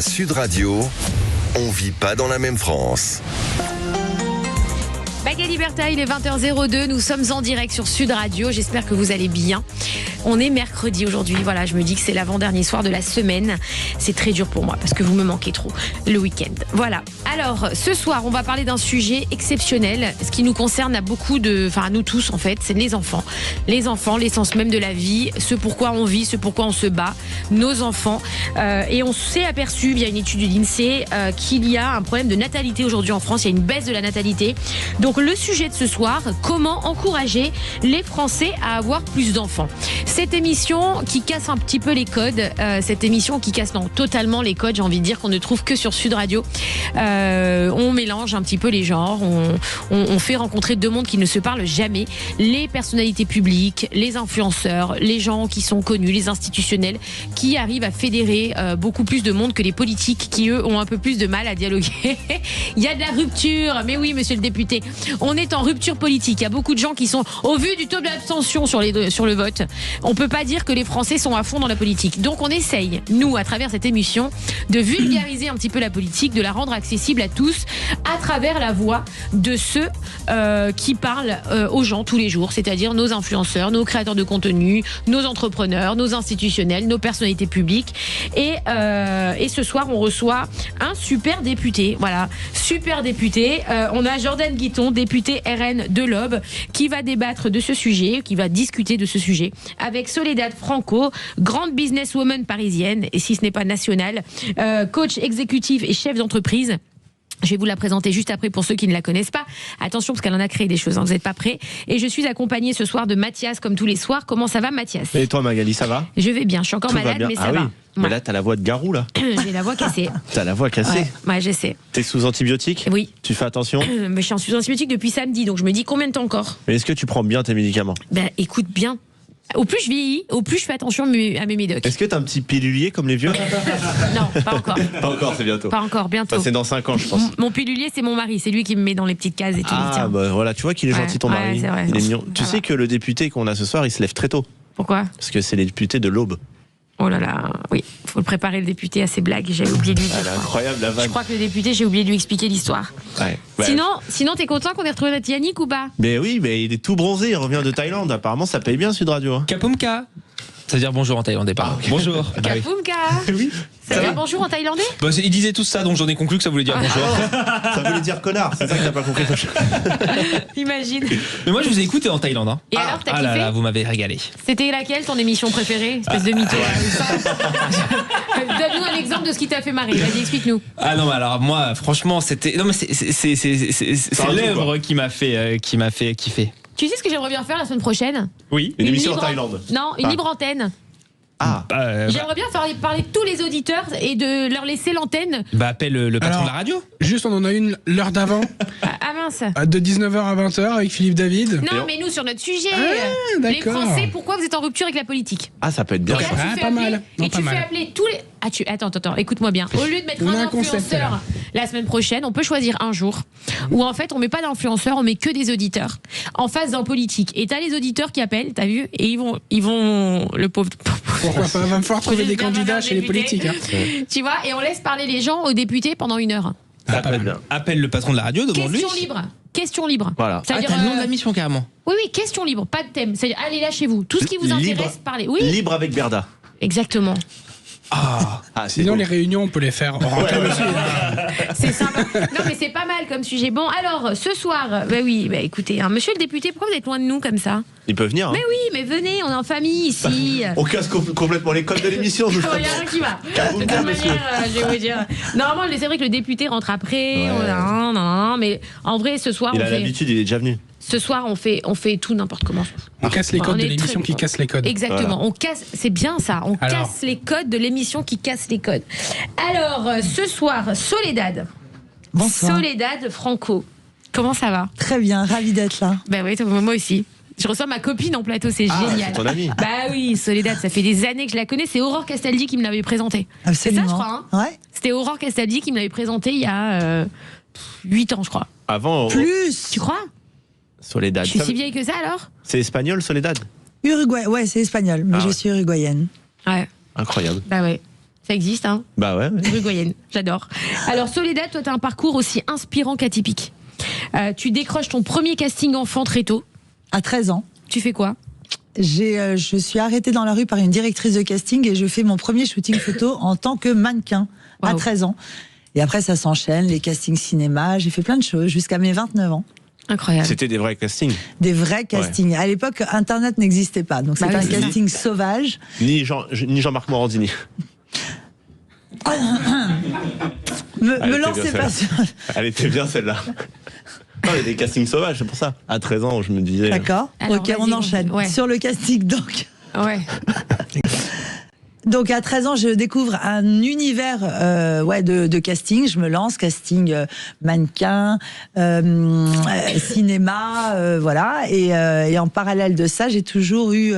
À Sud Radio, on vit pas dans la même France. Magali Bertha, il est 20h02, nous sommes en direct sur Sud Radio, j'espère que vous allez bien. On est mercredi aujourd'hui, voilà, je me dis que c'est l'avant-dernier soir de la semaine. C'est très dur pour moi parce que vous me manquez trop, le week-end. Voilà, alors ce soir on va parler d'un sujet exceptionnel, ce qui nous concerne à à nous tous en fait, c'est les enfants. Les enfants, l'essence même de la vie, ce pourquoi on vit, ce pourquoi on se bat, nos enfants. Et on s'est aperçu via une étude de l'INSEE qu'il y a un problème de natalité aujourd'hui en France, il y a une baisse de la natalité. Donc le sujet de ce soir, comment encourager les Français à avoir plus d'enfants. Cette émission qui casse un petit peu les codes, cette émission qui casse totalement les codes, j'ai envie de dire qu'on ne trouve que sur Sud Radio. On mélange un petit peu les genres, on fait rencontrer deux mondes qui ne se parlent jamais. Les personnalités publiques, les influenceurs, les gens qui sont connus, les institutionnels, qui arrivent à fédérer beaucoup plus de monde que les politiques qui, eux, ont un peu plus de mal à dialoguer. Il y a de la rupture, mais oui, monsieur le député. On est en rupture politique. Il y a beaucoup de gens qui sont, au vu du taux d'abstention sur le vote, on peut pas dire que les Français sont à fond dans la politique. Donc on essaye, nous, à travers cette émission, de vulgariser un petit peu la politique, de la rendre accessible à tous, à travers la voix de ceux qui parlent aux gens tous les jours, c'est-à-dire nos influenceurs, nos créateurs de contenu, nos entrepreneurs, nos institutionnels, nos personnalités publiques. Et ce soir, on reçoit un super député. Voilà, super député. On a Jordan Guiton, député RN de l'Aube, qui va débattre de ce sujet, qui va discuter de ce sujet avec Soledad Franco, grande businesswoman parisienne, et si ce n'est pas nationale, coach exécutif et chef d'entreprise. Je vais vous la présenter juste après pour ceux qui ne la connaissent pas. Attention parce qu'elle en a créé des choses, hein, vous n'êtes pas prêts. Et je suis accompagnée ce soir de Mathias, comme tous les soirs. Comment ça va, Mathias ? Et toi, Magali, ça va ? Je vais bien, je suis encore malade, mais ça va. Oui. Mais là, t'as la voix de garou, là. J'ai la voix cassée. T'as la voix cassée ? Ouais, je sais. T'es sous antibiotiques ? Oui. Tu fais attention ? Mais je suis en sous antibiotiques depuis samedi, donc je me dis combien de temps encore ? Mais est-ce que tu prends bien tes médicaments ? Ben, écoute bien. Au plus je vieillis, au plus je fais attention à mes médocs. Est-ce que t'as un petit pilulier comme les vieux ? Non, pas encore. Pas encore, c'est bientôt. Pas encore, bientôt. Enfin, c'est dans 5 ans, je pense. Mon pilulier, c'est mon mari. C'est lui qui me met dans les petites cases et tout. Ah, bah voilà, tu vois qu'il est gentil, ton mari. C'est vrai. Il est mignon. Tu Ça sais va. que le député qu'on a ce soir, il se lève très tôt. Pourquoi ? Parce que c'est les députés de l'Aube. Oh là là, oui, faut le préparer le député à ses blagues. J'avais oublié de lui dire. Elle est incroyable, la vanne. Je crois que le député, j'ai oublié de lui expliquer l'histoire. Ouais. Sinon, t'es content qu'on ait retrouvé notre Yannick ou pas ? Mais oui, mais il est tout bronzé, il revient de Thaïlande. Apparemment, ça paye bien Sud Radio. Hein. Kapumka. C'est-à-dire bonjour en thaïlandais, pardon. Bonjour. Ah oui. Kapumka. Oui. Ça veut dire bonjour en thaïlandais ? Bah, ils disaient tous ça, donc j'en ai conclu que ça voulait dire bonjour. Ça voulait dire connard, c'est ça que t'as pas compris. Imagine. Mais moi, je vous ai écouté en Thaïlande. Hein. Et alors, t'as Ah là kiffé ? là, vous m'avez régalé. C'était laquelle ton émission préférée ? Espèce de mytho. Donne-nous un exemple de ce qui t'a fait marrer. Vas-y, explique-nous. Ah non, mais alors moi, franchement, c'était. Non, mais c'est l'œuvre qui m'a fait kiffer. Tu sais ce que j'aimerais bien faire la semaine prochaine ? Oui. Une émission en libre- Thaïlande. Non, une libre antenne. Ah, J'aimerais bien faire parler de tous les auditeurs et de leur laisser l'antenne. Bah, appelle le patron Alors, de la radio. Juste, on en a une l'heure d'avant, Ah mince. de 19h à 20h avec Philippe David. Non, mais nous sur notre sujet. Ah, Les d'accord. Français, pourquoi vous êtes en rupture avec la politique ? ah, ça peut être bien. Et là, ça. tu Ah, fais pas appeler, mal. Non, et pas tu fais mal. appeler tous les. Attends, écoute-moi bien. Au lieu de mettre On a un un concept, influenceur là. la semaine prochaine, on peut choisir un jour où en fait on met pas d'influenceurs, on met que des auditeurs en face d'un politique. Et t'as les auditeurs qui appellent, t'as vu, et ils vont le pauvre. Pourquoi pas ? Va me falloir trouver des J'espère bien candidats un chez les député. politiques. Hein. Tu vois, et on laisse parler les gens aux députés pendant 1 heure. Ça peut être bien. Appelle le patron de la radio, demande-lui. Question libre. Question libre. Voilà. Ah, t'as le nom de la mission carrément. Oui, question libre, pas de thème. C'est-à-dire, allez là chez vous. Tout ce qui vous Libre. intéresse, parlez. Oui, Libre avec Berda. exactement. Ah, c'est Sinon, beau. les réunions, on peut les faire hors antenne aussi. Hein. C'est sympa. Non, mais c'est pas mal comme sujet. Bon, alors, ce soir, écoutez, hein, monsieur le député, pourquoi vous êtes loin de nous comme ça ? Il peut venir. Hein. Mais oui, mais venez, on est en famille ici. On casse complètement les codes de l'émission. Il n'y a rien qui va. De toute manière, je vais vous dire. Normalement, c'est vrai que le député rentre après. Ouais. Non, mais en vrai, ce soir, Il a l'habitude, il est déjà venu. on fait tout n'importe comment. On casse les codes On de est l'émission très- qui casse les codes. Exactement, Voilà. on casse, c'est bien ça, on Alors. casse les codes de l'émission qui casse les codes. Alors, ce soir, Soledad. Bonsoir. Soledad Franco. Comment ça va ? Très bien, ravi d'être là. Ben oui, moi aussi. Je reçois ma copine en plateau, c'est Ah, génial. c'est ton amie. Bah oui, Soledad, ça fait des années que je la connais. C'est Aurore Castaldi qui me l'avait présentée. Absolument. C'est ça, je crois. Hein Ouais. C'était Aurore Castaldi qui me l'avait présentée il y a 8 ans, je crois. Avant, Plus. Tu crois ? Soledad. Je suis si vieille que ça alors ? C'est espagnol, Soledad. Uruguay. Ouais, c'est espagnol, mais Ah je ouais. suis uruguayenne. Ouais, Incroyable. bah ouais. Ça existe, hein. Bah ouais. Rue Goyenne, j'adore. Alors Soledad, toi, tu as un parcours aussi inspirant qu'atypique. Tu décroches ton premier casting enfant très tôt. À 13 ans, Tu fais quoi? je suis arrêtée dans la rue par une directrice de casting et je fais mon premier shooting photo en tant que mannequin à Wow. 13 ans. Et après, ça s'enchaîne, les castings cinéma, j'ai fait plein de choses jusqu'à mes 29 ans. Incroyable. C'était des vrais castings. Des vrais castings. À l'époque, Internet n'existait pas, donc Bah c'était oui, un c'est casting sauvage. Ni Jean-Marc Morandini. Me était lancez bien pas celle-là. sur... Elle était bien celle-là. Non, il y a des castings sauvages, c'est pour ça. À 13 ans, je me disais. D'accord. Alors, Ok, vas-y, on enchaîne. ouais. Sur le casting, donc. Ouais. Donc à 13 ans, je découvre un univers de casting. Je me lance, casting mannequin, cinéma, voilà. Et en parallèle de ça, j'ai toujours eu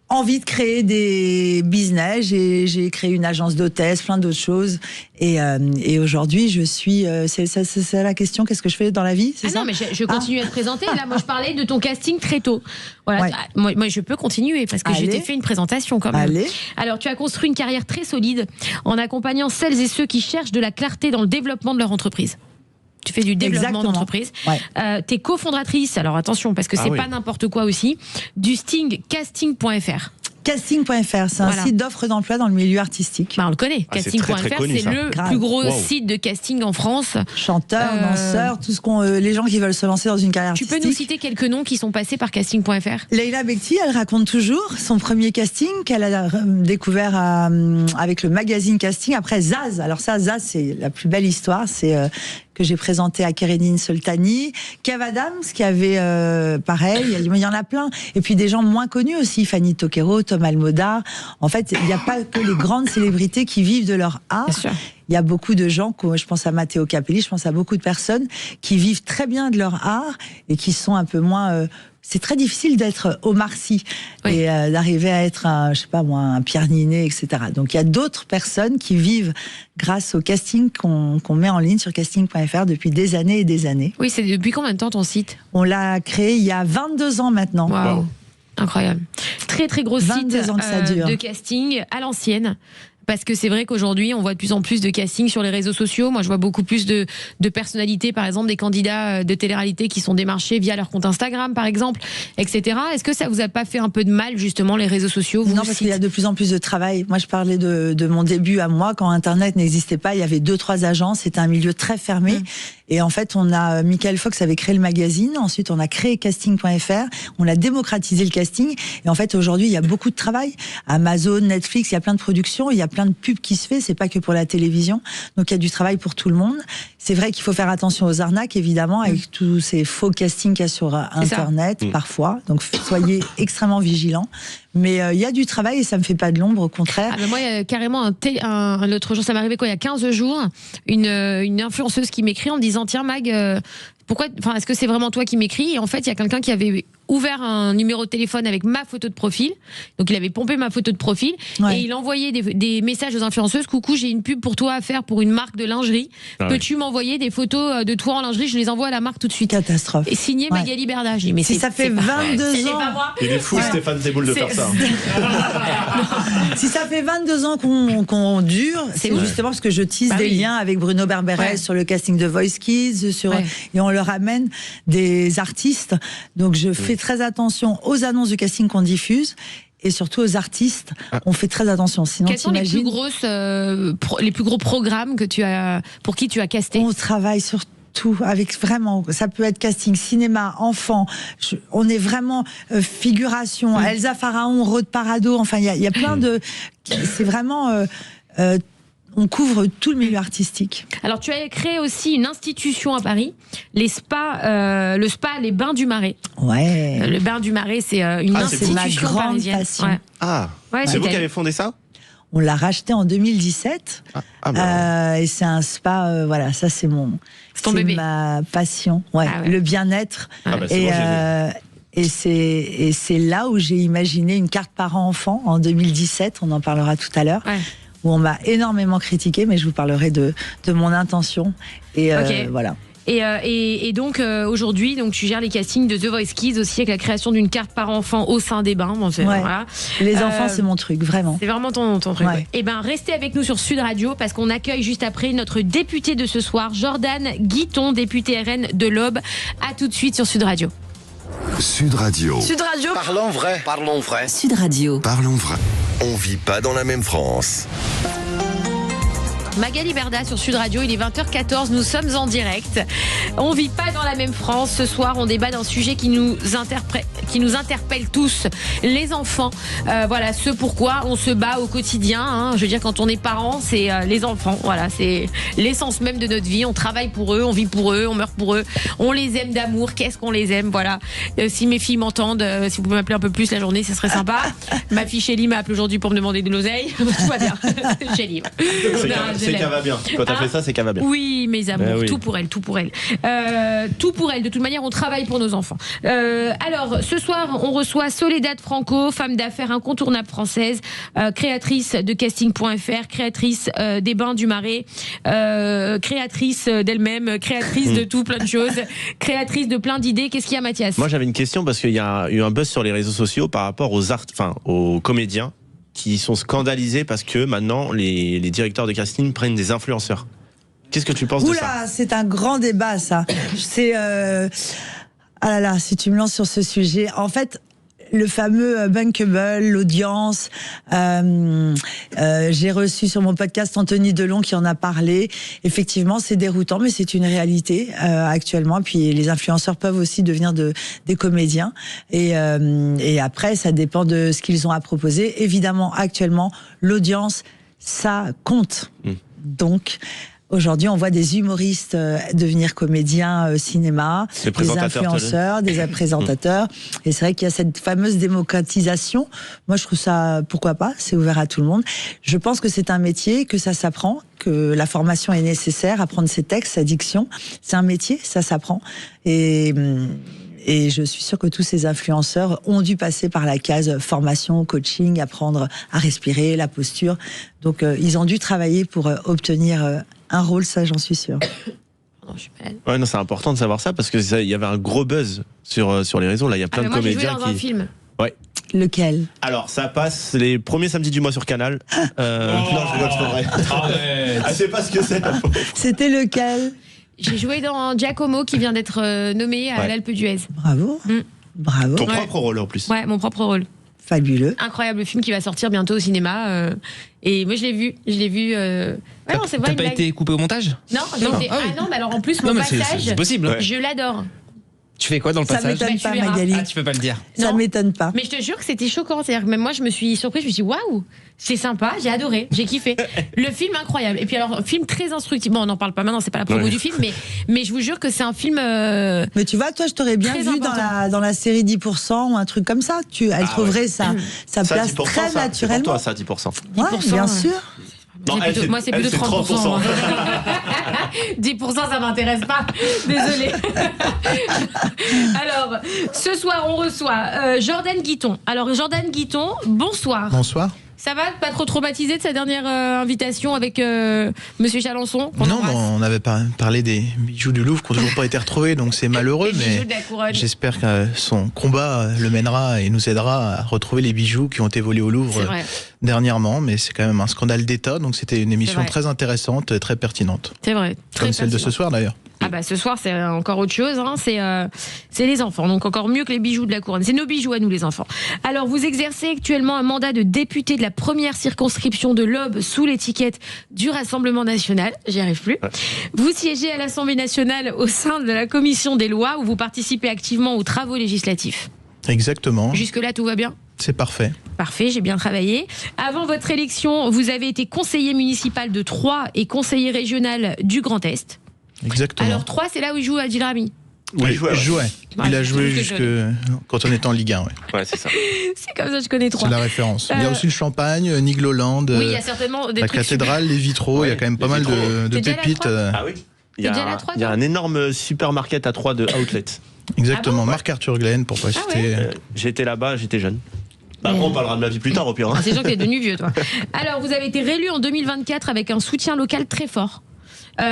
envie de créer des business. J'ai créé une agence d'hôtesse, plein d'autres choses. Et aujourd'hui, je suis... c'est la question, qu'est-ce que je fais dans la vie, c'est ça? Non, mais je continue à te présenter. Là, moi, je parlais de ton casting très tôt. Voilà. Ouais. Moi, je peux continuer parce que je Allez. t'ai fait une présentation quand même. Allez. Alors, tu as construit une carrière très solide en accompagnant celles et ceux qui cherchent de la clarté dans le développement de leur entreprise. Tu fais du développement Exactement. d'entreprise. Ouais. T'es cofondatrice, alors attention, parce que c'est oui. pas n'importe quoi aussi, du Sting casting.fr. Casting.fr, c'est un Voilà. site d'offres d'emploi dans le milieu artistique. Bah, on le connaît. Ah, c'est Casting.fr, très, très connu, c'est ça. le Grave. plus gros Wow. site de casting en France. Chanteurs, danseurs, tout ce qu'on, les gens qui veulent se lancer dans une carrière Tu artistique. peux nous citer quelques noms qui sont passés par casting.fr? Leila Bekti, elle raconte toujours son premier casting qu'elle a découvert avec le magazine Casting. Après Zaz, alors ça, Zaz, c'est la plus belle histoire. C'est que j'ai présenté à Kérénine Soltani, Kev Adams, qui avait pareil, il y en a plein. Et puis des gens moins connus aussi, Fanny Toquero, Tom Almoda. En fait, il n'y a pas que les grandes célébrités qui vivent de leur art. Bien sûr. Il y a beaucoup de gens, je pense à Matteo Capelli, je pense à beaucoup de personnes qui vivent très bien de leur art et qui sont un peu moins... c'est très difficile d'être Omar Sy Oui. et d'arriver à être un Pierre Ninet, etc. Donc il y a d'autres personnes qui vivent grâce au casting qu'on met en ligne sur casting.fr depuis des années et des années. Oui, c'est depuis combien de temps ton site? On l'a créé il y a 22 ans maintenant. Waouh. Wow. Incroyable. Très très gros site 22 ans que ça dure. de casting à l'ancienne. Parce que c'est vrai qu'aujourd'hui, on voit de plus en plus de casting sur les réseaux sociaux. Moi, je vois beaucoup plus de personnalités, par exemple, des candidats de télé-réalité qui sont démarchés via leur compte Instagram, par exemple, etc. Est-ce que ça vous a pas fait un peu de mal, justement, les réseaux sociaux, vous, Non, le parce site qu'il y a de plus en plus de travail. Moi, je parlais de mon début à moi, quand Internet n'existait pas, il y avait 2-3 agences, c'était un milieu très fermé. Et en fait, Michael Fox avait créé le magazine, ensuite on a créé casting.fr, on a démocratisé le casting. Et en fait, aujourd'hui, il y a beaucoup de travail. Amazon, Netflix, il y a plein de productions, il y a plein de pubs qui se fait, c'est pas que pour la télévision. Donc il y a du travail pour tout le monde. C'est vrai qu'il faut faire attention aux arnaques, évidemment, avec tous ces faux castings qu'il y a sur Internet, parfois. Donc soyez extrêmement vigilants. Mais il y a du travail et ça me fait pas de l'ombre, au contraire. Ah ben moi, il y a carrément l'autre jour, ça m'est arrivé il y a 15 jours, une influenceuse qui m'écrit en me disant, tiens Mag, est-ce que c'est vraiment toi qui m'écris? Et en fait, il y a quelqu'un qui avait ouvert un numéro de téléphone avec ma photo de profil. Donc, il avait pompé ma photo de profil. Ouais. Et il envoyait des messages aux influenceuses. Coucou, j'ai une pub pour toi à faire pour une marque de lingerie. Ah Peux-tu m'envoyer des photos de toi en lingerie? Je les envoie à la marque tout de suite. Catastrophe. Et signé Ouais. Magali Berda. J'ai dit, mais Si ça fait 22 ans. Il est fou, Stéphane Zeboul, de faire ça. Si ça fait 22 ans qu'on dure, c'est ouf. justement parce que je tisse Bah des oui. liens avec Bruno Berberes Ouais. sur le casting de Voice Kids, Ouais. et on leur amène des artistes. Donc je fais très attention aux annonces du casting qu'on diffuse et surtout aux artistes. On fait très attention. Sinon, Quels sont les plus t'imagines, les plus gros programmes pour qui tu as casté? on travaille sur tout, avec vraiment, ça peut être casting, cinéma, enfant, on est vraiment figuration, Elsa Pharaon, Rode Parado, enfin il y a plein de... C'est vraiment... on couvre tout le milieu artistique. Alors, tu as créé aussi une institution à Paris, le spa Les Bains du Marais. Ouais. Le Bain du Marais, c'est une c'est ma institution grande parisienne. passion. Ouais. Ah, Ouais, c'est vous qui elle. avez fondé ça? On l'a racheté en 2017. Et c'est un spa, voilà, ça c'est C'est ton bébé. ma passion. Ouais, Ah ouais. le bien-être. Ah bah, c'est Et, bon, j'ai et c'est là où j'ai imaginé une carte parent-enfant en 2017. On en parlera tout à l'heure. Ouais. Où on m'a énormément critiqué, mais je vous parlerai de mon intention. Et Ok. voilà. Et donc aujourd'hui, donc tu gères les castings de The Voice Kids aussi avec la création d'une carte par enfant au sein des bains. Bon, voilà. Les enfants, c'est mon truc, vraiment. C'est vraiment ton truc. Ouais. Et ben restez avec nous sur Sud Radio parce qu'on accueille juste après notre député de ce soir, Jordan Guiton, député RN de l'Aube. À tout de suite sur Sud Radio. Sud Radio. Sud Radio. Parlons vrai. Parlons vrai. Sud Radio. Parlons vrai. On vit pas dans la même France. Magali Berda sur Sud Radio, il est 20h14, nous sommes en direct. On vit pas dans la même France. Ce soir, on débat d'un sujet qui nous interpelle tous, les enfants. Voilà, ce pourquoi on se bat au quotidien. Hein. Je veux dire, quand on est parent, c'est les enfants. Voilà, c'est l'essence même de notre vie. On travaille pour eux, on vit pour eux, on meurt pour eux. On les aime d'amour. Qu'est-ce qu'on les aime, voilà. Si mes filles m'entendent, si vous pouvez m'appeler un peu plus la journée, ce serait sympa. Ma fille Chélie m'a appelé aujourd'hui pour me demander de l'oseille. Tout va bien. Chélie. C'est qu'elle va bien. Quand t'as fait ça, c'est qu'elle va bien. Oui, mes amours, oui. tout pour elle. Tout pour elle. De toute manière, on travaille pour nos enfants. Alors, ce soir, on reçoit Soledad Franco, femme d'affaires incontournable française, créatrice de casting.fr, créatrice des Bains du Marais, créatrice d'elle-même, créatrice de tout, plein de choses, créatrice de plein d'idées. Qu'est-ce qu'il y a, Mathias ? Moi, j'avais une question parce qu'il y a eu un buzz sur les réseaux sociaux par rapport aux comédiens qui sont scandalisés parce que maintenant les directeurs de casting prennent des influenceurs. Qu'est-ce que tu penses de ça ? Oula, c'est un grand débat, ça. C'est ah là là, si tu me lances sur ce sujet, en fait. Le fameux bankable, l'audience. J'ai reçu sur mon podcast Anthony Delon qui en a parlé. Effectivement, c'est déroutant, mais c'est une réalité actuellement. Puis les influenceurs peuvent aussi devenir des comédiens. Et après, ça dépend de ce qu'ils ont à proposer. Évidemment, actuellement, l'audience, ça compte. Donc. Aujourd'hui, on voit des humoristes devenir comédiens cinéma, des influenceurs, des présentateurs. Et c'est vrai qu'il y a cette fameuse démocratisation. Moi, je trouve ça, pourquoi pas, c'est ouvert à tout le monde. Je pense que c'est un métier, que ça s'apprend, que la formation est nécessaire, apprendre ses textes, sa diction. C'est un métier, ça s'apprend. Et je suis sûre que tous ces influenceurs ont dû passer par la case formation, coaching, apprendre à respirer, la posture. Donc, ils ont dû travailler pour obtenir un rôle, ça, j'en suis sûre. Non, je suis malade. Ouais, non, c'est important de savoir ça parce que il y avait un gros buzz sur les réseaux. Là, il y a plein de moi, comédiens j'ai joué dans un film. Ouais. Lequel ? Alors, ça passe les premiers samedis du mois sur Canal. Non, je rigole, c'est pas vrai. Elle sait pas ce que c'est. C'était lequel ? J'ai joué dans Giacomo qui vient d'être nommé à l'Alpe d'Huez. Bravo. Bravo. Ton propre rôle en plus. Ouais, mon propre rôle. Fabuleux. Incroyable film qui va sortir bientôt au cinéma. Et moi, je l'ai vu. Ouais, non, c'est vrai. T'as pas été coupé au montage ? Non, mais alors en plus, mon passage, c'est possible. Ouais. je l'adore. Tu fais quoi dans le Ça passage ? m'étonne Bah, tu pas, verras. Magali. Ah, tu peux pas le dire. Ça Non. m'étonne pas. Mais je te jure que c'était choquant. C'est-à-dire que même moi, je me suis surprise. Je me suis dit, waouh, c'est sympa, j'ai adoré, j'ai kiffé. Le film incroyable. Et puis alors, film très instructif. Bon, on n'en parle pas maintenant, c'est pas la promo du film, mais je vous jure que c'est un film. Mais tu vois, toi, je t'aurais bien Très vu dans la série 10% ou un truc comme ça. Elle trouverait sa Ça, place 10%, très ça, naturellement. c'est pour toi, ça, 10%. Ouais, 10%, bien sûr. Non, moi, c'est plus de 30%. 10%, ça m'intéresse pas. Désolée. Alors, ce soir, on reçoit Jordan Guiton. Alors, Jordan Guiton, bonsoir. Bonsoir. Ça va ? Pas trop traumatisé de sa dernière invitation avec Monsieur Chalençon qu'on Non, embrasse on avait parlé des bijoux du Louvre qui n'ont toujours pas été retrouvés, donc c'est malheureux, Les bijoux mais de la couronne. j'espère que son combat le mènera et nous aidera à retrouver les bijoux qui ont été volés au C'est Louvre vrai. dernièrement, mais c'est quand même un scandale d'État, donc c'était une émission vrai. très intéressante, très pertinente. C'est vrai. Très Comme celle de pertinent. ce soir d'ailleurs. Ah bah ce soir c'est encore autre chose, hein. C'est les enfants, donc encore mieux que les bijoux de la couronne. C'est nos bijoux à nous les enfants. Alors vous exercez actuellement un mandat de député de la première circonscription de l'Aube sous l'étiquette du Rassemblement National, j'y arrive plus. Vous siégez à l'Assemblée Nationale au sein de la Commission des lois où vous participez activement aux travaux législatifs. Exactement, Jusque-là tout va bien ? c'est parfait. Parfait, j'ai bien travaillé. Avant votre élection, vous avez été conseiller municipal de Troyes et conseiller régional du Grand Est. Exactement. Alors Troyes, c'est là où il joue Adil Rami. Oui, il jouait. Ouais, Il a c'est joué tout ce que jusque je quand on était en Ligue 1. Ouais. Ouais, c'est ça. C'est comme ça que je connais C'est Troyes. la référence. Il y a aussi le Champagne, Nigloland, Oui, il y a certainement des la trucs cathédrale, les vitraux. Il y a quand même pas mal vitraux. de T'es déjà allé à pépites. Troyes Ah oui. Il y T'es déjà allé à Troyes, il y a toi un énorme supermarket à Troyes de Outlet. Exactement. Ah bon Marc-Arthur Glenn, pour pas Ah citer. J'étais là-bas, j'étais jeune. Après, on parlera de ma vie plus tard, au pire. hein. Ah, c'est sûr que t'es devenu vieux, toi. Alors, vous avez été réélu en 2024 avec un soutien local très fort.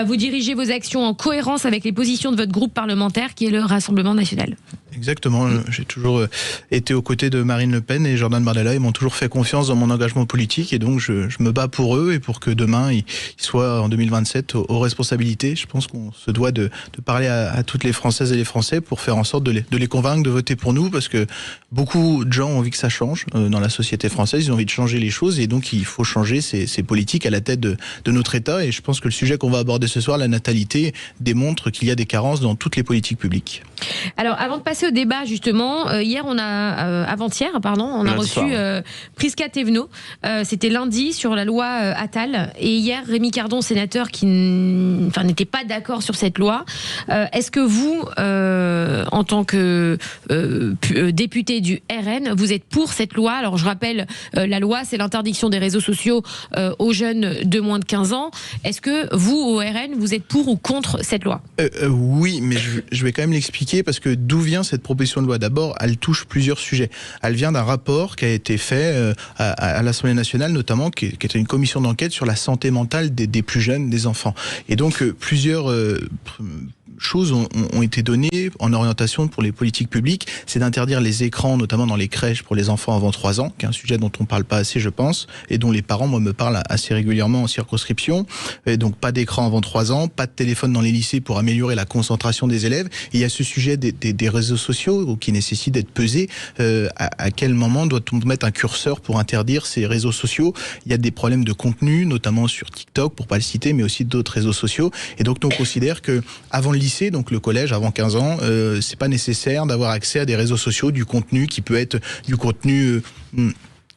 vous dirigez vos actions en cohérence avec les positions de votre groupe parlementaire qui est le Rassemblement national. Exactement, j'ai toujours été aux côtés de Marine Le Pen et Jordan Bardella. Ils m'ont toujours fait confiance dans mon engagement politique et donc je me bats pour eux et pour que demain ils soient en 2027 aux responsabilités. Je pense qu'on se doit de parler à toutes les Françaises et les Français pour faire en sorte de les convaincre de voter pour nous, parce que beaucoup de gens ont envie que ça change dans la société française. Ils ont envie de changer les choses et donc il faut changer ces politiques à la tête de notre État. Et je pense que le sujet qu'on va aborder ce soir, la natalité, démontre qu'il y a des carences dans toutes les politiques publiques. Alors, avant de passer au débat, justement, hier, avant-hier, on a reçu Prisca Thévenot. C'était lundi sur la loi Attal. Et hier, Rémi Cardon, sénateur, qui n'était pas d'accord sur cette loi. Est-ce que vous, en tant que député du RN, vous êtes pour cette loi? Alors, je rappelle, la loi, c'est l'interdiction des réseaux sociaux aux jeunes de moins de 15 ans. Est-ce que vous, au RN, vous êtes pour ou contre cette loi? Oui, mais je vais quand même l'expliquer, parce que d'où vient cette proposition de loi? D'abord, elle touche plusieurs sujets. Elle vient d'un rapport qui a été fait à l'Assemblée nationale, notamment, qui était une commission d'enquête sur la santé mentale des plus jeunes, des enfants. Et donc, plusieurs choses ont été données en orientation pour les politiques publiques. C'est d'interdire les écrans, notamment dans les crèches pour les enfants avant 3 ans, qui est un sujet dont on parle pas assez, je pense, et dont les parents, moi, me parlent assez régulièrement en circonscription. Et donc, pas d'écran avant 3 ans, pas de téléphone dans les lycées pour améliorer la concentration des élèves. Et il y a ce sujet des réseaux sociaux qui nécessite d'être pesé. À quel moment doit-on mettre un curseur pour interdire ces réseaux sociaux? Il y a des problèmes de contenu, notamment sur TikTok, pour pas le citer, mais aussi d'autres réseaux sociaux. Et donc, on considère que avant le lycée, donc le collège, avant 15 ans, c'est pas nécessaire d'avoir accès à des réseaux sociaux, du contenu qui peut être du contenu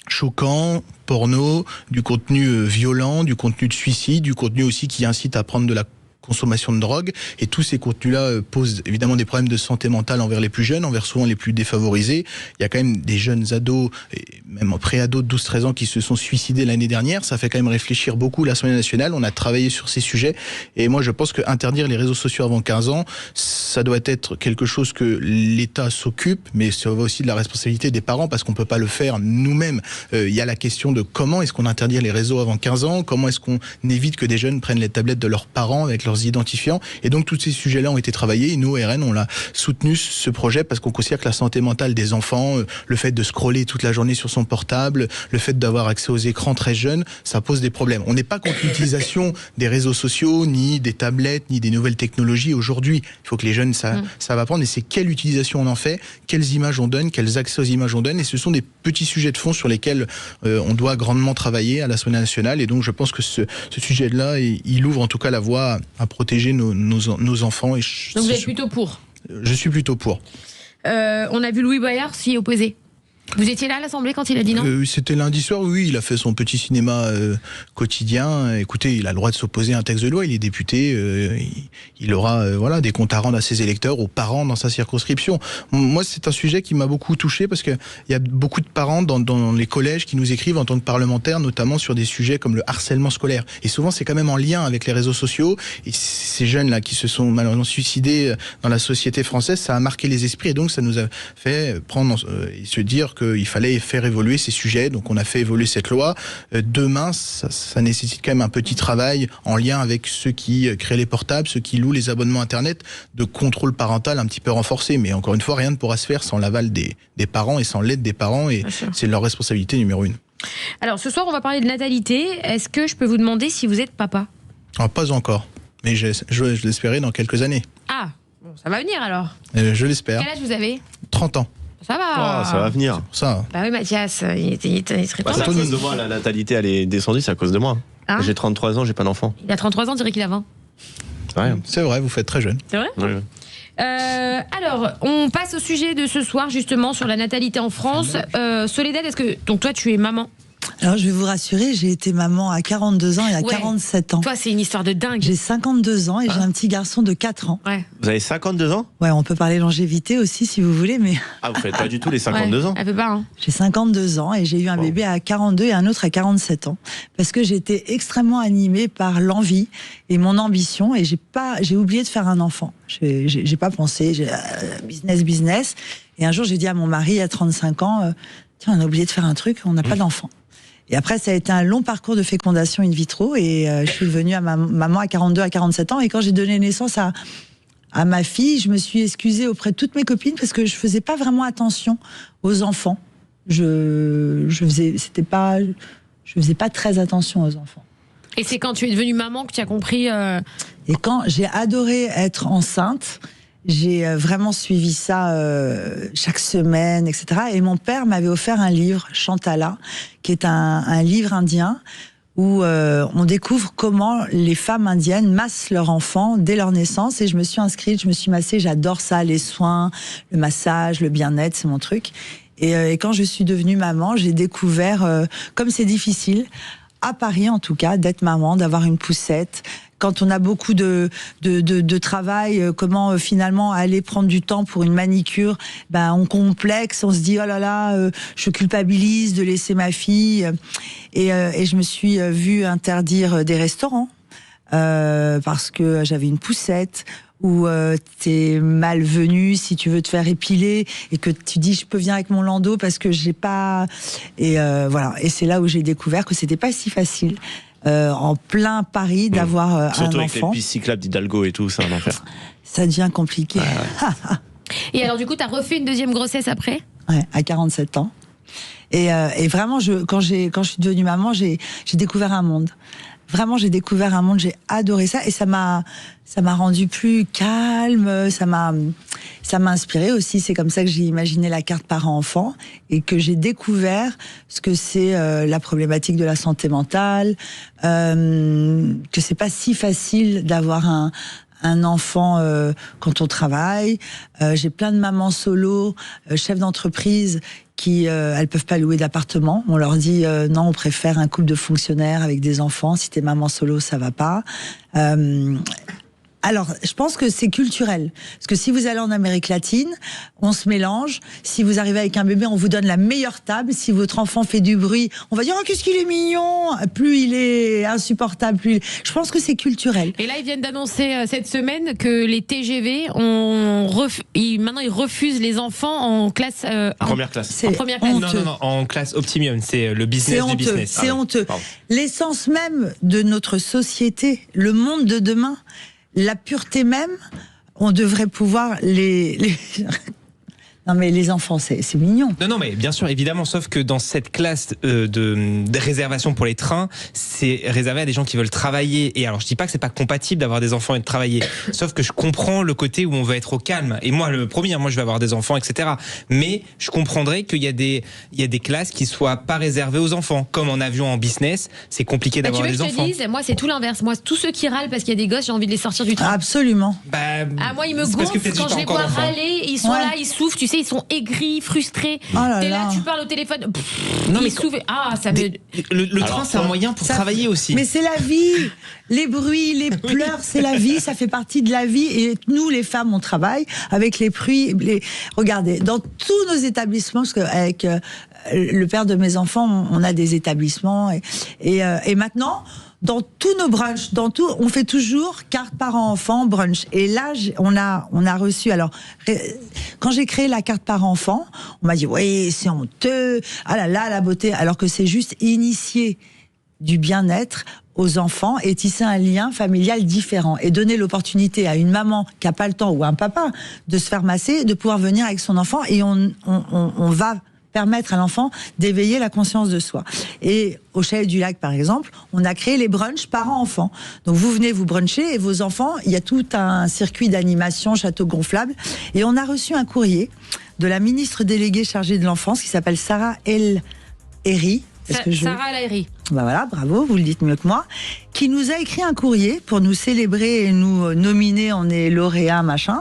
choquant, porno, du contenu violent, du contenu de suicide, du contenu aussi qui incite à prendre de la consommation de drogue. Et tous ces contenus-là posent évidemment des problèmes de santé mentale envers les plus jeunes, envers souvent les plus défavorisés. Il y a quand même des jeunes ados, et même pré-ados de 12-13 ans qui se sont suicidés l'année dernière. Ça fait quand même réfléchir beaucoup l'Assemblée nationale. On a travaillé sur ces sujets. Et moi, je pense qu'interdire les réseaux sociaux avant 15 ans, ça doit être quelque chose que l'État s'occupe, mais ça va aussi de la responsabilité des parents, parce qu'on peut pas le faire nous-mêmes. Il y a la question de comment est-ce qu'on interdit les réseaux avant 15 ans, comment est-ce qu'on évite que des jeunes prennent les tablettes de leurs parents avec leurs identifiants. Et donc, tous ces sujets-là ont été travaillés. Et nous, RN, on l'a soutenu, ce projet, parce qu'on considère que la santé mentale des enfants, le fait de scroller toute la journée sur son portable, le fait d'avoir accès aux écrans très jeunes, ça pose des problèmes. On n'est pas contre l'utilisation des réseaux sociaux, ni des tablettes, ni des nouvelles technologies aujourd'hui. Il faut que les jeunes, ça va prendre. Et c'est quelle utilisation on en fait, quelles images on donne, quels accès aux images on donne. Et ce sont des petits sujets de fond sur lesquels on doit grandement travailler à l'Assemblée nationale. Et donc, je pense que ce sujet-là, il ouvre en tout cas la voie à protéger nos enfants. Et donc vous êtes plutôt pour? Je suis plutôt pour. On a vu Louis Boyard s'y opposer. Vous étiez là à l'Assemblée quand il a dit non? C'était lundi soir, oui, il a fait son petit cinéma quotidien. Écoutez, il a le droit de s'opposer à un texte de loi, il est député, il aura des comptes à rendre à ses électeurs, aux parents dans sa circonscription. Moi, c'est un sujet qui m'a beaucoup touché, parce qu'il y a beaucoup de parents dans les collèges qui nous écrivent en tant que parlementaires, notamment sur des sujets comme le harcèlement scolaire. Et souvent, c'est quand même en lien avec les réseaux sociaux. Et ces jeunes-là qui se sont malheureusement suicidés dans la société française, ça a marqué les esprits, et donc ça nous a fait prendre et se dire qu'il fallait faire évoluer ces sujets. Donc on a fait évoluer cette loi. Demain, ça nécessite quand même un petit travail en lien avec ceux qui créent les portables, ceux qui louent les abonnements Internet, de contrôle parental un petit peu renforcé. Mais encore une fois, rien ne pourra se faire sans l'aval des parents et sans l'aide des parents. Et c'est leur responsabilité numéro 1. Alors ce soir, on va parler de natalité. Est-ce que je peux vous demander si vous êtes papa? Pas encore. Mais je l'espérais dans quelques années. Ah, bon, ça va venir alors. Je l'espère. Quel âge vous avez? 30 ans. Ça va. Ça va venir. C'est pour ça. Bah oui, Mathias, il serait temps. C'est à cause de moi, la natalité, elle est descendue, c'est à cause de moi. Hein? J'ai 33 ans, j'ai pas d'enfant. Il a 33 ans, on dirait qu'il a 20. Ouais. C'est vrai, vous faites très jeune. C'est vrai? Ouais. Alors, on passe au sujet de ce soir, justement, sur la natalité en France. Soledad, donc toi, tu es maman? Alors, je vais vous rassurer, j'ai été maman à 42 ans et à 47 ans. Toi, c'est une histoire de dingue. J'ai 52 ans et j'ai un petit garçon de 4 ans. Ouais. Vous avez 52 ans? Ouais, on peut parler longévité aussi si vous voulez, mais... Ah, vous faites pas du tout les 52 ans? Elle peut pas, hein. J'ai 52 ans et j'ai eu un bébé à 42 et un autre à 47 ans. Parce que j'étais extrêmement animée par l'envie et mon ambition, et j'ai oublié de faire un enfant. J'ai pas pensé, business. Et un jour, j'ai dit à mon mari à 35 ans, tiens, on a oublié de faire un truc, on n'a pas d'enfant. Et après, ça a été un long parcours de fécondation in vitro. Et je suis devenue maman à 42, à 47 ans. Et quand j'ai donné naissance à ma fille, je me suis excusée auprès de toutes mes copines parce que je faisais pas vraiment attention aux enfants. Je faisais pas très attention aux enfants. Et c'est quand tu es devenue maman que tu as compris. Et quand j'ai adoré être enceinte, j'ai vraiment suivi ça chaque semaine, etc. Et mon père m'avait offert un livre, Chantala, qui est un livre indien où on découvre comment les femmes indiennes massent leurs enfants dès leur naissance. Et je me suis inscrite, je me suis massée, j'adore ça, les soins, le massage, le bien-être, c'est mon truc. Et quand je suis devenue maman, j'ai découvert, comme c'est difficile, à Paris en tout cas, d'être maman, d'avoir une poussette. Quand on a beaucoup de travail, comment finalement aller prendre du temps pour une manicure, on complexe, on se dit oh là là, je culpabilise de laisser ma fille. Et je me suis vue interdire des restaurants parce que j'avais une poussette. Où t'es malvenu si tu veux te faire épiler et que tu dis je peux venir avec mon landau parce que j'ai pas et voilà, et c'est là où j'ai découvert que c'était pas si facile en plein Paris d'avoir un enfant. Surtout avec les pistes cyclables d'Hidalgo et tout, c'est un enfer. Ça devient compliqué. Ouais. Et alors du coup t'as refait une deuxième grossesse après? Ouais, à 47 ans. Et vraiment quand je suis devenue maman, j'ai découvert un monde. Vraiment, j'ai découvert un monde, j'ai adoré ça et ça m'a rendu plus calme, ça m'a inspiré aussi. C'est comme ça que j'ai imaginé la carte parent-enfant et que j'ai découvert ce que c'est la problématique de la santé mentale, que c'est pas si facile d'avoir un enfant quand on travaille. J'ai plein de mamans solo, chefs d'entreprise qui elles peuvent pas louer d'appartement. On leur dit non, on préfère un couple de fonctionnaires avec des enfants. Si t'es maman solo, ça va pas. Alors, je pense que c'est culturel. Parce que si vous allez en Amérique latine, on se mélange. Si vous arrivez avec un bébé, on vous donne la meilleure table. Si votre enfant fait du bruit, on va dire « Oh, qu'est-ce qu'il est mignon !» Plus il est insupportable, plus... Je pense que c'est culturel. Et là, ils viennent d'annoncer cette semaine que les TGV, maintenant, ils refusent les enfants en classe... Première classe. En première classe. Non, en classe Optimium, c'est le business C'est honteux, du business. c'est honteux. L'essence même de notre société, le monde de demain... La pureté même, on devrait pouvoir Non mais les enfants, c'est mignon. Non, mais bien sûr, évidemment, sauf que dans cette classe de réservation pour les trains, c'est réservé à des gens qui veulent travailler. Et alors, je dis pas que c'est pas compatible d'avoir des enfants et de travailler, sauf que je comprends le côté où on veut être au calme. Et moi, le premier, moi, je vais avoir des enfants, etc. Mais je comprendrais qu'il y a des classes qui soient pas réservées aux enfants, comme en avion, en business, c'est compliqué d'avoir des enfants. Tu veux que je te dise, moi, c'est tout l'inverse. Moi, tous ceux qui râlent parce qu'il y a des gosses, j'ai envie de les sortir du train. Absolument. Moi, ils me gonflent quand je les vois râler. Ils sont là, ils souffrent. Tu sais, ils sont aigris, frustrés. T'es là, tu parles au téléphone. Non, mais ça me... Le train, c'est un moyen pour travailler aussi. Mais c'est la vie. Les bruits, les pleurs, c'est la vie. Ça fait partie de la vie. Et nous, les femmes, on travaille avec les bruits. Regardez, dans tous nos établissements, parce qu'avec le père de mes enfants, on a des établissements. Et maintenant... Dans tous nos brunchs, on fait toujours carte parent-enfant, brunch. Et là, on a reçu. Alors, quand j'ai créé la carte parent-enfant, on m'a dit oui, c'est honteux. Ah là là, la beauté. Alors que c'est juste initier du bien-être aux enfants et tisser un lien familial différent et donner l'opportunité à une maman qui a pas le temps ou à un papa de se faire masser, de pouvoir venir avec son enfant et on va permettre à l'enfant d'éveiller la conscience de soi. Et au Chalet du Lac, par exemple, on a créé les brunchs parents-enfants. Donc vous venez vous bruncher et vos enfants, il y a tout un circuit d'animation, château gonflable. Et on a reçu un courrier de la ministre déléguée chargée de l'enfance qui s'appelle Sarah El Haïry. Sarah El Haïry. Voilà, bravo, vous le dites mieux que moi. Qui nous a écrit un courrier pour nous célébrer et nous nominer, on est lauréat, machin,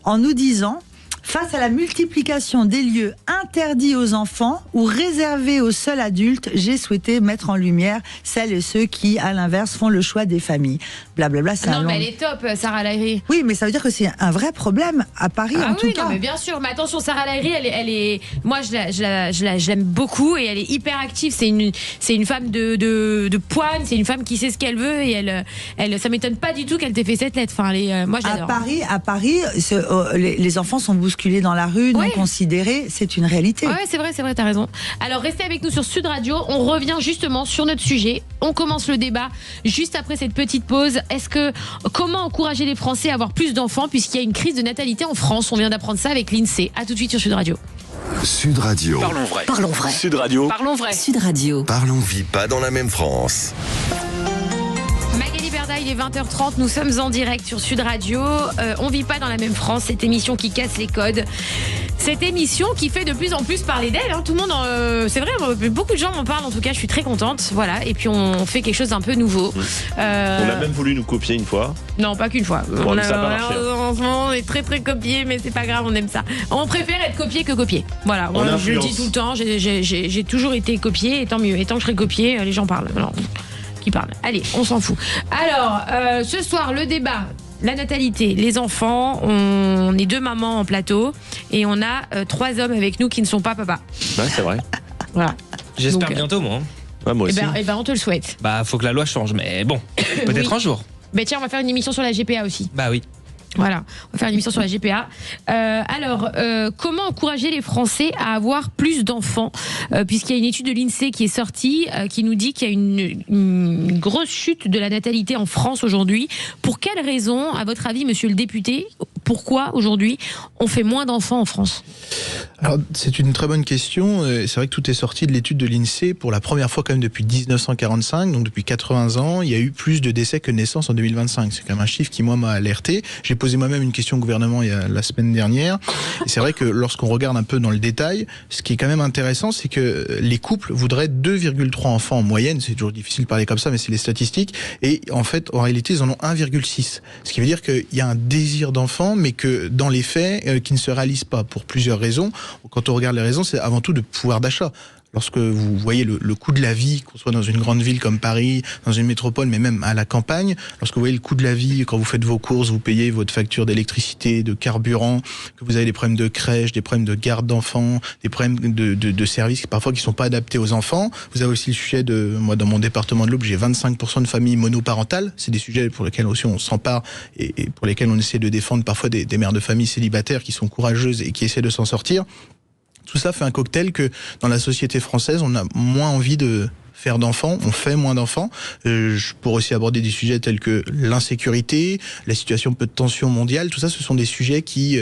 en nous disant... Face à la multiplication des lieux interdits aux enfants ou réservés aux seuls adultes, j'ai souhaité mettre en lumière celles et ceux qui, à l'inverse, font le choix des familles. Blablabla, c'est mais elle est top, Sarah El Haïry. Oui, mais ça veut dire que c'est un vrai problème à Paris, en tout cas. Non, mais bien sûr. Mais attention, Sarah El Haïry, elle est... Moi, je l'aime beaucoup et elle est hyper active. C'est une femme de poigne, c'est une femme qui sait ce qu'elle veut et ça m'étonne pas du tout qu'elle t'ait fait cette lettre. Enfin, moi, j'adore. À Paris, les enfants sont bousculés bousculés dans la rue, non considérés, c'est une réalité. Ouais, c'est vrai, t'as raison. Alors restez avec nous sur Sud Radio, on revient justement sur notre sujet. On commence le débat juste après cette petite pause. Comment encourager les Français à avoir plus d'enfants puisqu'il y a une crise de natalité en France? On vient d'apprendre ça avec l'INSEE. À tout de suite sur Sud Radio. Sud Radio. Parlons vrai. Parlons vrai. Sud Radio. Parlons vrai. Sud Radio. Parlons vit pas dans la même France. Magali Berda, il est 20h30, nous sommes en direct sur Sud Radio. On vit pas dans la même France, cette émission qui casse les codes. Cette émission qui fait de plus en plus parler d'elle. Tout le monde, c'est vrai, beaucoup de gens m'en parlent. En tout cas, je suis très contente. Voilà. Et puis on fait quelque chose d'un peu nouveau. On a même voulu nous copier une fois. Non, pas qu'une fois. Bon, ça a pas marché. En ce moment, on est très très copié, mais c'est pas grave, on aime ça. On préfère être copié que copié. Voilà. Moi, je le dis tout le temps. J'ai toujours été copié, et tant mieux. Et tant que je serai copié, les gens parlent. Alors, qui parlent. Allez, on s'en fout. Alors, ce soir, le débat. La natalité, les enfants, on est 2 mamans en plateau et on a 3 hommes avec nous qui ne sont pas papas. Ouais, c'est vrai. Voilà. J'espère Donc, bientôt, moi. Ouais, moi aussi. Eh ben, on te le souhaite. Bah, faut que la loi change, mais bon, peut-être Oui. un jour. Mais tiens, on va faire une émission sur la GPA aussi. Bah oui. Voilà, on va faire une émission sur la GPA. Comment encourager les Français à avoir plus d'enfants puisqu'il y a une étude de l'INSEE qui est sortie qui nous dit qu'il y a une grosse chute de la natalité en France aujourd'hui. Pour quelles raisons, à votre avis, monsieur le député, pourquoi aujourd'hui on fait moins d'enfants en France? Alors, c'est une très bonne question. C'est vrai que tout est sorti de l'étude de l'INSEE. Pour la première fois quand même depuis 1945, donc depuis 80 ans, il y a eu plus de décès que de naissances en 2025. C'est quand même un chiffre qui, moi, m'a alerté. J'ai posé moi-même une question au gouvernement la semaine dernière. Et c'est vrai que lorsqu'on regarde un peu dans le détail, ce qui est quand même intéressant, c'est que les couples voudraient 2,3 enfants en moyenne. C'est toujours difficile de parler comme ça, mais c'est les statistiques. Et en fait, en réalité, ils en ont 1,6. Ce qui veut dire qu'il y a un désir d'enfant, mais que dans les faits, qui ne se réalise pas pour plusieurs raisons. Quand on regarde les raisons, c'est avant tout de pouvoir d'achat. Lorsque vous voyez le coût de la vie, qu'on soit dans une grande ville comme Paris, dans une métropole, mais même à la campagne, lorsque vous voyez le coût de la vie, quand vous faites vos courses, vous payez votre facture d'électricité, de carburant, que vous avez des problèmes de crèche, des problèmes de garde d'enfants, des problèmes de services parfois qui sont pas adaptés aux enfants. Vous avez aussi le sujet moi dans mon département de l'Aube, j'ai 25% de familles monoparentales. C'est des sujets pour lesquels aussi on s'empare et pour lesquels on essaie de défendre parfois des mères de famille célibataires qui sont courageuses et qui essaient de s'en sortir. Tout ça fait un cocktail que dans la société française, on a moins envie de faire d'enfants, on fait moins d'enfants. Je pourrais aussi aborder des sujets tels que l'insécurité, la situation peu de tension mondiale. Tout ça, ce sont des sujets qui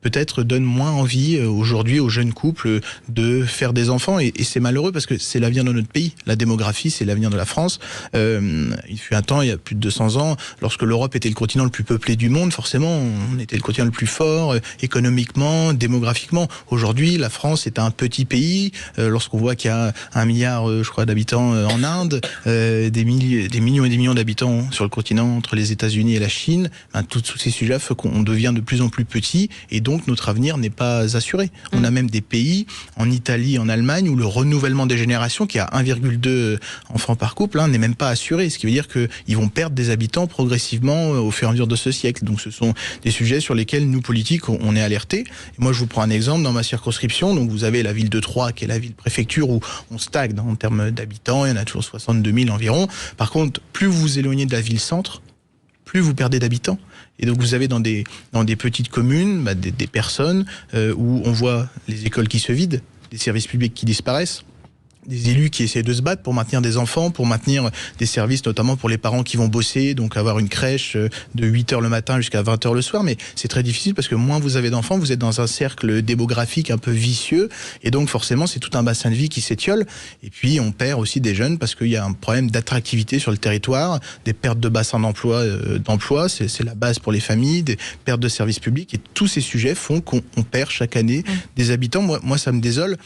peut-être donnent moins envie aujourd'hui aux jeunes couples de faire des enfants. Et c'est malheureux parce que c'est l'avenir de notre pays. La démographie, c'est l'avenir de la France. Il fut un temps, il y a plus de 200 ans, lorsque l'Europe était le continent le plus peuplé du monde, forcément, on était le continent le plus fort économiquement, démographiquement. Aujourd'hui, la France est un petit pays. Lorsqu'on voit qu'il y a 1 milliard, je crois, d'habitants en Inde, des millions et des millions d'habitants sur le continent entre les États-Unis et la Chine, tous ces sujets font qu'on devient de plus en plus petit et donc notre avenir n'est pas assuré. On a même des pays, en Italie, en Allemagne, où le renouvellement des générations, qui a 1,2 enfants par couple, n'est même pas assuré. Ce qui veut dire qu'ils vont perdre des habitants progressivement au fur et à mesure de ce siècle. Donc ce sont des sujets sur lesquels nous, politiques, on est alertés. Et moi, je vous prends un exemple dans ma circonscription. Donc vous avez la ville de Troyes, qui est la ville-préfecture, où on stagne en termes d'habitants. Il y en a toujours 62 000 environ. Par contre, plus vous vous éloignez de la ville-centre, plus vous perdez d'habitants. Et donc vous avez dans des petites communes des personnes où on voit les écoles qui se vident, des services publics qui disparaissent, des élus qui essaient de se battre pour maintenir des enfants, pour maintenir des services, notamment pour les parents qui vont bosser, donc avoir une crèche de 8h le matin jusqu'à 20h le soir. Mais c'est très difficile parce que moins vous avez d'enfants, vous êtes dans un cercle démographique un peu vicieux. Et donc forcément, c'est tout un bassin de vie qui s'étiole. Et puis on perd aussi des jeunes parce qu'il y a un problème d'attractivité sur le territoire, des pertes de bassins d'emploi, c'est la base pour les familles, des pertes de services publics. Et tous ces sujets font qu'on perd chaque année des habitants. Moi, ça me désole.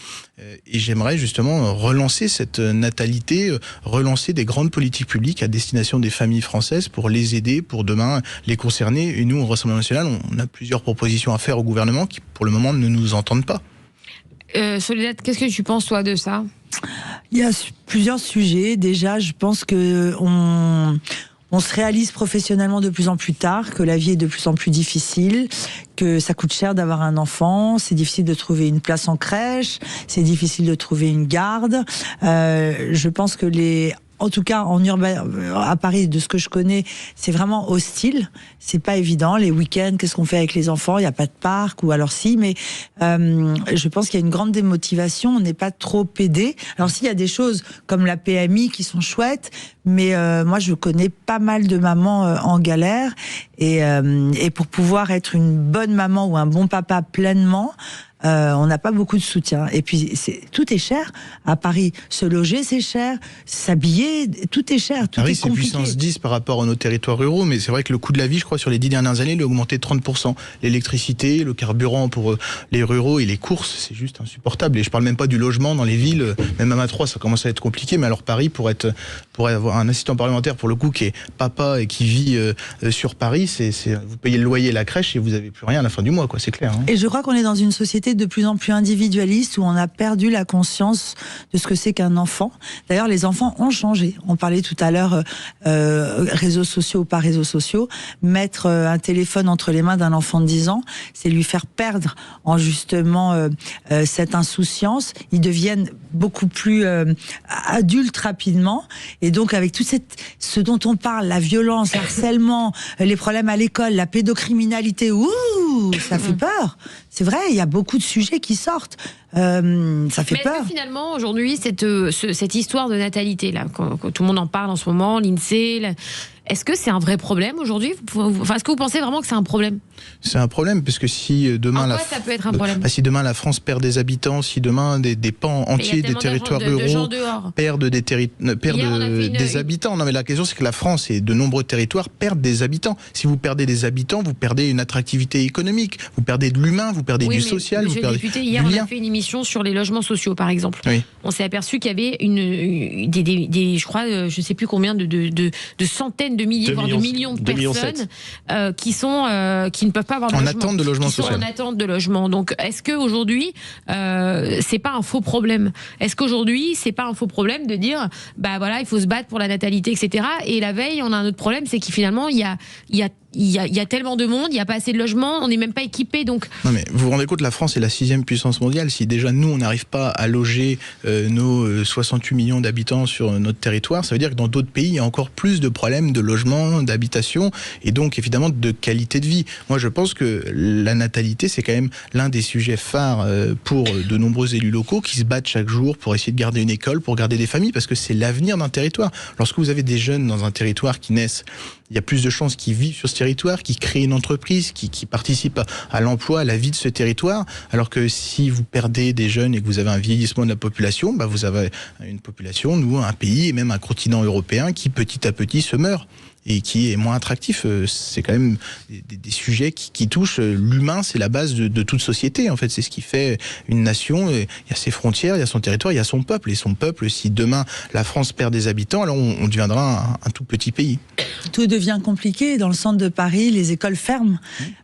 Et j'aimerais justement relancer cette natalité, relancer des grandes politiques publiques à destination des familles françaises pour les aider, pour demain les concerner. Et nous, au Rassemblement national, on a plusieurs propositions à faire au gouvernement qui, pour le moment, ne nous entendent pas. Soledad, qu'est-ce que tu penses, toi, de ça? Il y a plusieurs sujets. Déjà, je pense que on se réalise professionnellement de plus en plus tard, que la vie est de plus en plus difficile, que ça coûte cher d'avoir un enfant, c'est difficile de trouver une place en crèche, c'est difficile de trouver une garde. Je pense que en tout cas en urbain, à Paris, de ce que je connais, c'est vraiment hostile. C'est pas évident. Les week-ends, qu'est-ce qu'on fait avec les enfants? Il n'y a pas de parc, ou alors si, mais je pense qu'il y a une grande démotivation. On n'est pas trop aidé. Alors s'il y a des choses comme la PMI qui sont chouettes, mais moi je connais pas mal de mamans en galère, et pour pouvoir être une bonne maman ou un bon papa pleinement, on n'a pas beaucoup de soutien. Et puis, tout est cher. À Paris, se loger, c'est cher. S'habiller, tout est cher. Tout Paris, est c'est compliqué. puissance 10 par rapport à nos territoires ruraux, mais c'est vrai que le coût de la vie, je crois, sur les 10 dernières années, il a augmenté de 30%. L'électricité, le carburant pour les ruraux et les courses, c'est juste insupportable. Et je parle même pas du logement dans les villes. Même à Matroix, ça commence à être compliqué. Mais alors, Paris, pour avoir un assistant parlementaire, pour le coup, qui est papa et qui vit sur Paris, vous payez le loyer et la crèche et vous avez plus rien à la fin du mois, quoi. C'est clair. Hein. Et je crois qu'on est dans une société de plus en plus individualiste, où on a perdu la conscience de ce que c'est qu'un enfant. D'ailleurs, les enfants ont changé. On parlait tout à l'heure réseaux sociaux ou pas réseaux sociaux. Mettre un téléphone entre les mains d'un enfant de 10 ans, c'est lui faire perdre en justement cette insouciance. Ils deviennent beaucoup plus adultes rapidement. Et donc, avec tout ce dont on parle, la violence, l'harcèlement, les problèmes à l'école, la pédocriminalité, ça fait peur. C'est vrai, il y a beaucoup de sujets qui sortent. Ça fait peur. Est-ce que finalement, aujourd'hui, cette histoire de natalité, là, quand tout le monde en parle en ce moment, l'INSEE, est-ce que c'est un vrai problème aujourd'hui? Est-ce que vous pensez vraiment que c'est un problème? C'est un problème, parce que si demain ça peut être un problème? Si demain la France perd des habitants, si demain des pans entiers des territoires ruraux perdent des habitants. Non, mais la question, c'est que la France et de nombreux territoires perdent des habitants. Si vous perdez des habitants, vous perdez une attractivité économique, vous perdez de l'humain, vous perdez du social, vous perdez député, hier, on a fait une émission sur les logements sociaux, par exemple. Oui. On s'est aperçu qu'il y avait je crois, je sais plus combien de centaines de milliers, voire de millions de personnes qui ne peuvent pas avoir de logement. Attente de logement social. En attente de logement. Donc, est-ce qu'aujourd'hui, c'est pas un faux problème? Est-ce qu'aujourd'hui, c'est pas un faux problème de dire, bah voilà, il faut se battre pour la natalité, etc. Et la veille, on a un autre problème, c'est qu'il finalement, il y a tellement de monde, il n'y a pas assez de logements, on n'est même pas équipé. Donc... Non, mais vous vous rendez compte, la France est la 6e puissance mondiale. Si déjà nous, on n'arrive pas à loger nos 68 millions d'habitants sur notre territoire, ça veut dire que dans d'autres pays, il y a encore plus de problèmes de logement, d'habitation, et donc évidemment de qualité de vie. Moi, je pense que la natalité, c'est quand même l'un des sujets phares pour de nombreux élus locaux qui se battent chaque jour pour essayer de garder une école, pour garder des familles, parce que c'est l'avenir d'un territoire. Lorsque vous avez des jeunes dans un territoire qui naissent, il y a plus de chances qu'ils vivent sur ce territoire, qu'ils créent une entreprise, qui participent à l'emploi, à la vie de ce territoire, alors que si vous perdez des jeunes et que vous avez un vieillissement de la population, bah vous avez une population, nous, un pays et même un continent européen qui petit à petit se meurt et qui est moins attractif. C'est quand même des sujets qui touchent l'humain, c'est la base de toute société, en fait. C'est ce qui fait une nation. Il y a ses frontières, il y a son territoire, il y a son peuple. Et son peuple, si demain la France perd des habitants, alors on deviendra un tout petit pays. Tout devient compliqué. Dans le centre de Paris, les écoles ferment.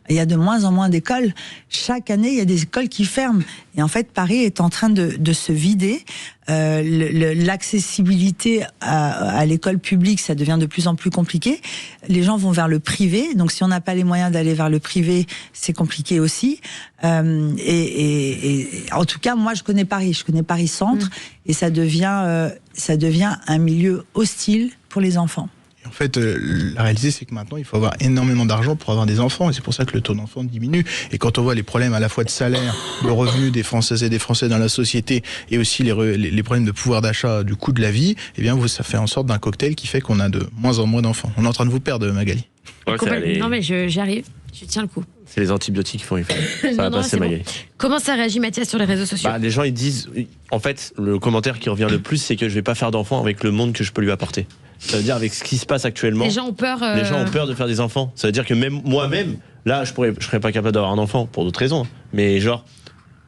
Il y a de moins en moins d'écoles. Chaque année, il y a des écoles qui ferment. Et en fait, Paris est en train de se vider. L'accessibilité à l'école publique, ça devient de plus en plus compliqué. Les gens vont vers le privé, donc si on n'a pas les moyens d'aller vers le privé, c'est compliqué aussi. Et en tout cas, moi, je connais Paris Centre, et ça devient un milieu hostile pour les enfants. En fait, la réalité, c'est que maintenant, il faut avoir énormément d'argent pour avoir des enfants, et c'est pour ça que le taux d'enfants diminue. Et quand on voit les problèmes à la fois de salaire, de revenus des Françaises et des Français dans la société, et aussi les problèmes de pouvoir d'achat, du coût de la vie, eh bien, ça fait en sorte d'un cocktail qui fait qu'on a de moins en moins d'enfants. On est en train de vous perdre, Magali. Ouais, non, mais j'arrive, je tiens le coup. C'est les antibiotiques qui font effet. Ça va passer, Magali. Bon. Comment ça réagit, Mathias, sur les réseaux sociaux? Les gens, ils disent... En fait, le commentaire qui revient le plus, c'est que je vais pas faire d'enfants avec le monde que je peux lui apporter. Ça veut dire avec ce qui se passe actuellement. Les gens ont peur. Les gens ont peur de faire des enfants. Ça veut dire que même moi-même, là, je serais pas capable d'avoir un enfant pour d'autres raisons. Mais genre,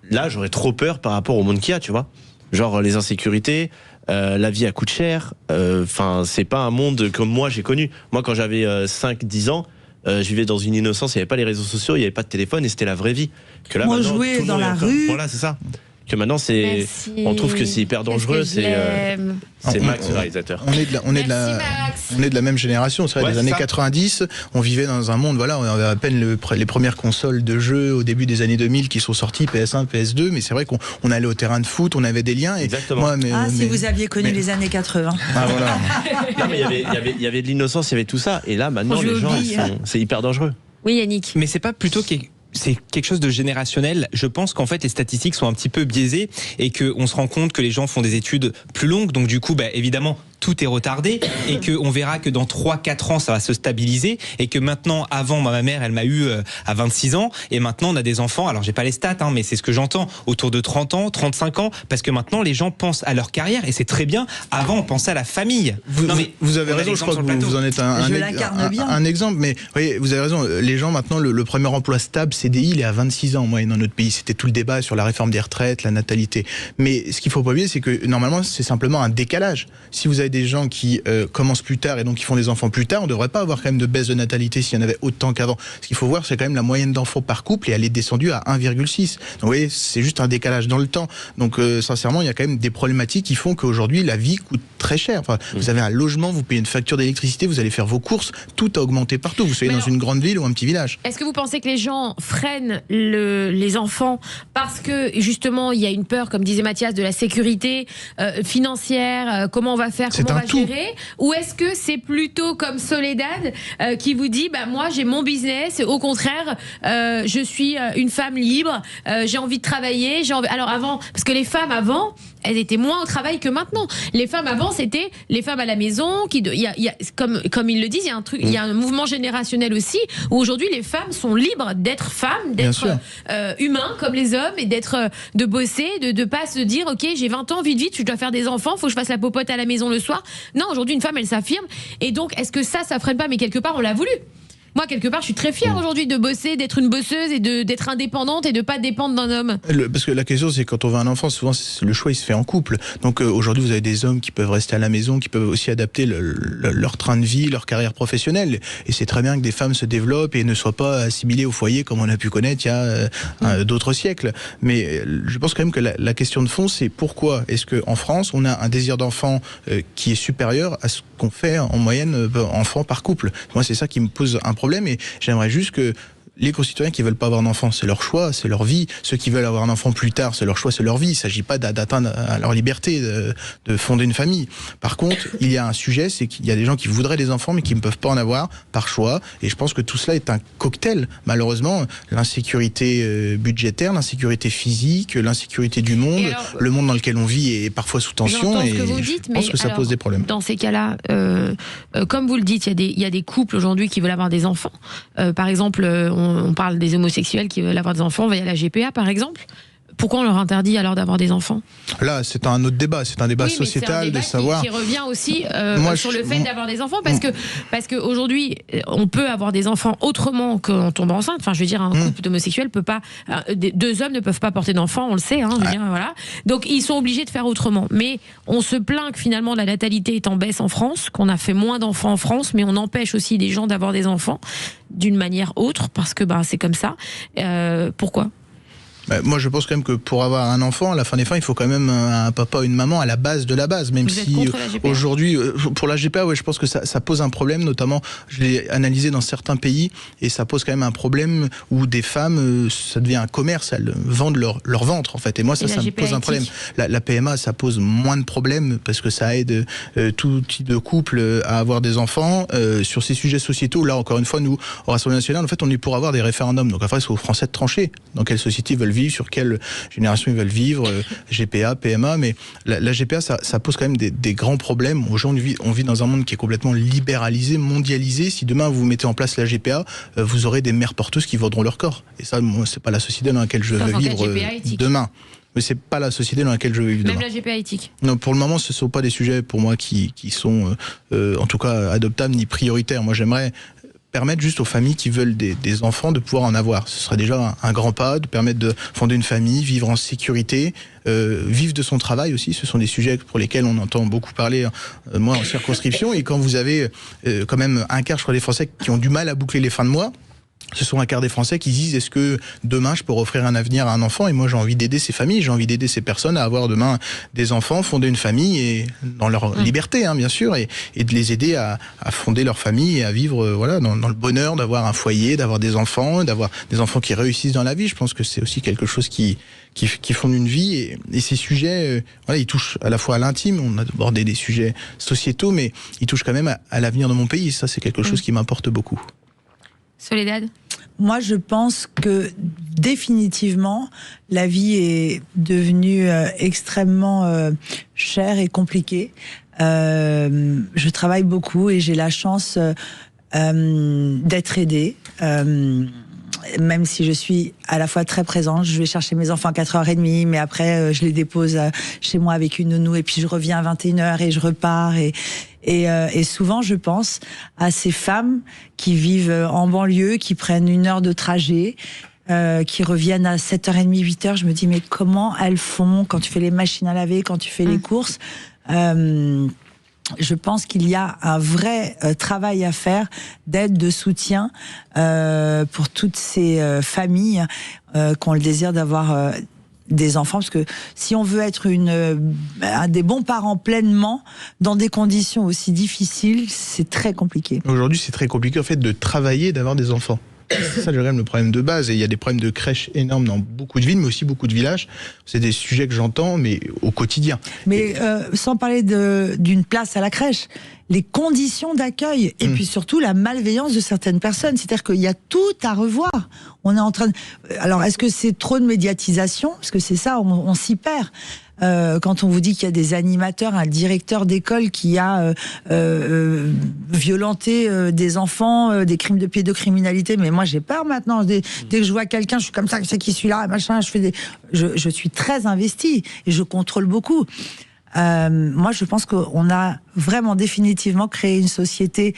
là, j'aurais trop peur par rapport au monde qu'il y a, tu vois. Genre les insécurités, la vie elle coûte cher. Enfin, c'est pas un monde comme moi j'ai connu. Moi, quand j'avais 5-10 ans, je vivais dans une innocence. Il n'y avait pas les réseaux sociaux, il n'y avait pas de téléphone, et c'était la vraie vie. Que là, moi, jouer dans la rue. Voilà, c'est ça. que maintenant on trouve que c'est hyper dangereux. C'est Max le réalisateur. On est de la même génération. C'est vrai, des années 90, on vivait dans un monde, voilà, on avait à peine les premières consoles de jeux au début des années 2000 qui sont sorties, PS1, PS2, mais c'est vrai qu'on allait au terrain de foot, on avait des liens. Et exactement. Si vous aviez connu les années 80. Ah voilà. Non, mais il y avait de l'innocence, il y avait tout ça. Et là, maintenant, les gens, c'est hyper dangereux. Oui, Yannick. Mais c'est pas plutôt c'est quelque chose de générationnel. Je pense qu'en fait les statistiques sont un petit peu biaisées et qu'on se rend compte que les gens font des études plus longues, donc du coup évidemment tout est retardé et qu'on verra que dans 3-4 ans ça va se stabiliser et que maintenant, avant ma mère elle m'a eu à 26 ans et maintenant on a des enfants, alors j'ai pas les stats mais c'est ce que j'entends, autour de 30 ans, 35 ans, parce que maintenant les gens pensent à leur carrière et c'est très bien. Avant on pensait à la famille. Vous avez raison, je crois que vous en êtes un exemple, mais voyez, vous avez raison, les gens maintenant le premier emploi stable CDI il est à 26 ans en moyenne dans notre pays. C'était tout le débat sur la réforme des retraites, la natalité, mais ce qu'il faut pas oublier c'est que normalement c'est simplement un décalage. Si vous avez des gens qui commencent plus tard et donc qui font des enfants plus tard, on ne devrait pas avoir quand même de baisse de natalité s'il y en avait autant qu'avant. Ce qu'il faut voir, c'est quand même la moyenne d'enfants par couple et elle est descendue à 1,6. Donc vous voyez, c'est juste un décalage dans le temps. Donc sincèrement, il y a quand même des problématiques qui font qu'aujourd'hui, la vie coûte très cher. Enfin, vous avez un logement, vous payez une facture d'électricité, vous allez faire vos courses, tout a augmenté partout. Vous soyez dans une grande ville ou un petit village. Est-ce que vous pensez que les gens freinent les enfants parce que justement, il y a une peur, comme disait Mathias, de la sécurité financière, comment on va faire, comment on va gérer, ou est-ce que c'est plutôt comme Soledad qui vous dit moi j'ai mon business, au contraire je suis une femme libre, j'ai envie de travailler, alors avant, parce que les femmes avant elles étaient moins au travail que maintenant. Les femmes avant, c'était les femmes à la maison. Comme ils le disent, il y a un mouvement générationnel aussi où aujourd'hui les femmes sont libres d'être femmes, d'être humains comme les hommes et de bosser, de pas se dire ok j'ai 20 ans, vite je dois faire des enfants, faut que je fasse la popote à la maison le soir. Non, aujourd'hui une femme elle s'affirme et donc est-ce que ça freine pas? Mais quelque part on l'a voulu. Moi, quelque part, je suis très fière aujourd'hui de bosser, d'être une bosseuse et d'être indépendante et de pas dépendre d'un homme. Parce que la question, c'est quand on veut un enfant, souvent, le choix, il se fait en couple. Donc aujourd'hui, vous avez des hommes qui peuvent rester à la maison, qui peuvent aussi adapter leur train de vie, leur carrière professionnelle. Et c'est très bien que des femmes se développent et ne soient pas assimilées au foyer comme on a pu connaître il y a d'autres siècles. Mais je pense quand même que la question de fond, c'est pourquoi est-ce qu'en France, on a un désir d'enfant qui est supérieur à ce qu'on fait en moyenne enfant par couple. Moi, c'est ça qui me pose un problème et j'aimerais juste que les concitoyens qui veulent pas avoir d'enfants, c'est leur choix, c'est leur vie. Ceux qui veulent avoir un enfant plus tard, c'est leur choix, c'est leur vie. Il s'agit pas d'atteindre à leur liberté de fonder une famille. Par contre, il y a un sujet, c'est qu'il y a des gens qui voudraient des enfants mais qui ne peuvent pas en avoir par choix. Et je pense que tout cela est un cocktail. Malheureusement, l'insécurité budgétaire, l'insécurité physique, l'insécurité du monde, le monde dans lequel on vit est parfois sous tension. Et je pense que ça pose des problèmes. Dans ces cas-là, comme vous le dites, il y a des couples aujourd'hui qui veulent avoir des enfants. Par exemple, on parle des homosexuels qui veulent avoir des enfants via la GPA, par exemple. Pourquoi on leur interdit alors d'avoir des enfants? Là, c'est un autre débat. C'est un débat sociétal de savoir. Qui revient aussi sur le fait d'avoir des enfants, parce que aujourd'hui, on peut avoir des enfants autrement qu'on tombe enceinte. Enfin, je veux dire, un couple d'homosexuels peut pas, deux hommes ne peuvent pas porter d'enfants, on le sait. Je veux dire, voilà. Donc, ils sont obligés de faire autrement. Mais on se plaint que finalement la natalité est en baisse en France, qu'on a fait moins d'enfants en France, mais on empêche aussi des gens d'avoir des enfants d'une manière autre, parce que c'est comme ça. Pourquoi? Moi, je pense quand même que pour avoir un enfant, à la fin des fins, il faut quand même un papa, une maman à la base de la base. Même si aujourd'hui, pour la GPA, je pense que ça pose un problème. Notamment, je l'ai analysé dans certains pays et ça pose quand même un problème où des femmes, ça devient un commerce, elles vendent leur ventre en fait. Et moi, ça me pose un problème. La PMA, ça pose moins de problèmes parce que ça aide tout type de couple à avoir des enfants. Sur ces sujets sociétaux, là encore une fois, nous, au Rassemblement national, en fait, on est pour avoir des référendums. Donc après, c'est aux Français de trancher dans quelle société ils veulent vivre, sur quelle génération ils veulent vivre, GPA, PMA, mais la GPA, ça pose quand même des grands problèmes. Aujourd'hui, on vit dans un monde qui est complètement libéralisé, mondialisé. Si demain vous mettez en place la GPA, vous aurez des mères porteuses qui vendront leur corps. Et ça, moi, c'est pas la société dans laquelle je veux vivre demain. Mais c'est pas la société dans laquelle je veux vivre demain. Même la GPA éthique. Non, pour le moment, ce sont pas des sujets pour moi qui sont, en tout cas, adoptables ni prioritaires. Moi, j'aimerais permettre juste aux familles qui veulent des enfants de pouvoir en avoir. Ce serait déjà un grand pas, de permettre de fonder une famille, vivre en sécurité, vivre de son travail aussi. Ce sont des sujets pour lesquels on entend beaucoup parler, moi, en circonscription. Et quand vous avez quand même un quart, je crois, des Français qui ont du mal à boucler les fins de mois, ce sont un quart des Français qui disent est-ce que demain je peux offrir un avenir à un enfant, et moi j'ai envie d'aider ces familles, j'ai envie d'aider ces personnes à avoir demain des enfants, fonder une famille et dans leur liberté bien sûr, et de les aider à fonder leur famille et à vivre dans le bonheur d'avoir un foyer, d'avoir des enfants qui réussissent dans la vie. Je pense que c'est aussi quelque chose qui font une vie, et ces sujets ils touchent à la fois à l'intime, on a abordé des sujets sociétaux, mais ils touchent quand même à l'avenir de mon pays. Ça c'est quelque chose qui m'importe beaucoup. Soledad? Moi, je pense que définitivement, la vie est devenue extrêmement chère et compliquée. Je travaille beaucoup et j'ai la chance d'être aidée. Même si je suis à la fois très présente, je vais chercher mes enfants à 4h30, mais après je les dépose chez moi avec une nounou, et puis je reviens à 21h et je repars, et souvent je pense à ces femmes qui vivent en banlieue, qui prennent 1 heure de trajet, qui reviennent à 7h30, 8h. Je me dis mais comment elles font quand tu fais les machines à laver, quand tu fais les courses. Je pense qu'il y a un vrai travail à faire d'aide, de soutien pour toutes ces familles qui ont le désir d'avoir des enfants, parce que si on veut être un des bons parents pleinement dans des conditions aussi difficiles, c'est très compliqué. Aujourd'hui, c'est très compliqué en fait de travailler, d'avoir des enfants. C'est ça, le problème de base. Et il y a des problèmes de crèches énormes dans beaucoup de villes, mais aussi beaucoup de villages. C'est des sujets que j'entends, mais au quotidien. Mais sans parler d'une place à la crèche, les conditions d'accueil, et puis surtout la malveillance de certaines personnes. C'est-à-dire qu'il y a tout à revoir. On est en train de... Alors, est-ce que c'est trop de médiatisation? Parce que c'est ça, on s'y perd. Quand on vous dit qu'il y a des animateurs, un directeur d'école qui a violenté des enfants, des crimes de pédocriminalité, mais moi j'ai peur maintenant. Dès que je vois quelqu'un, je suis comme ça, c'est qui celui-là, machin. Je suis très investie et je contrôle beaucoup. Moi, je pense qu'on a vraiment définitivement créé une société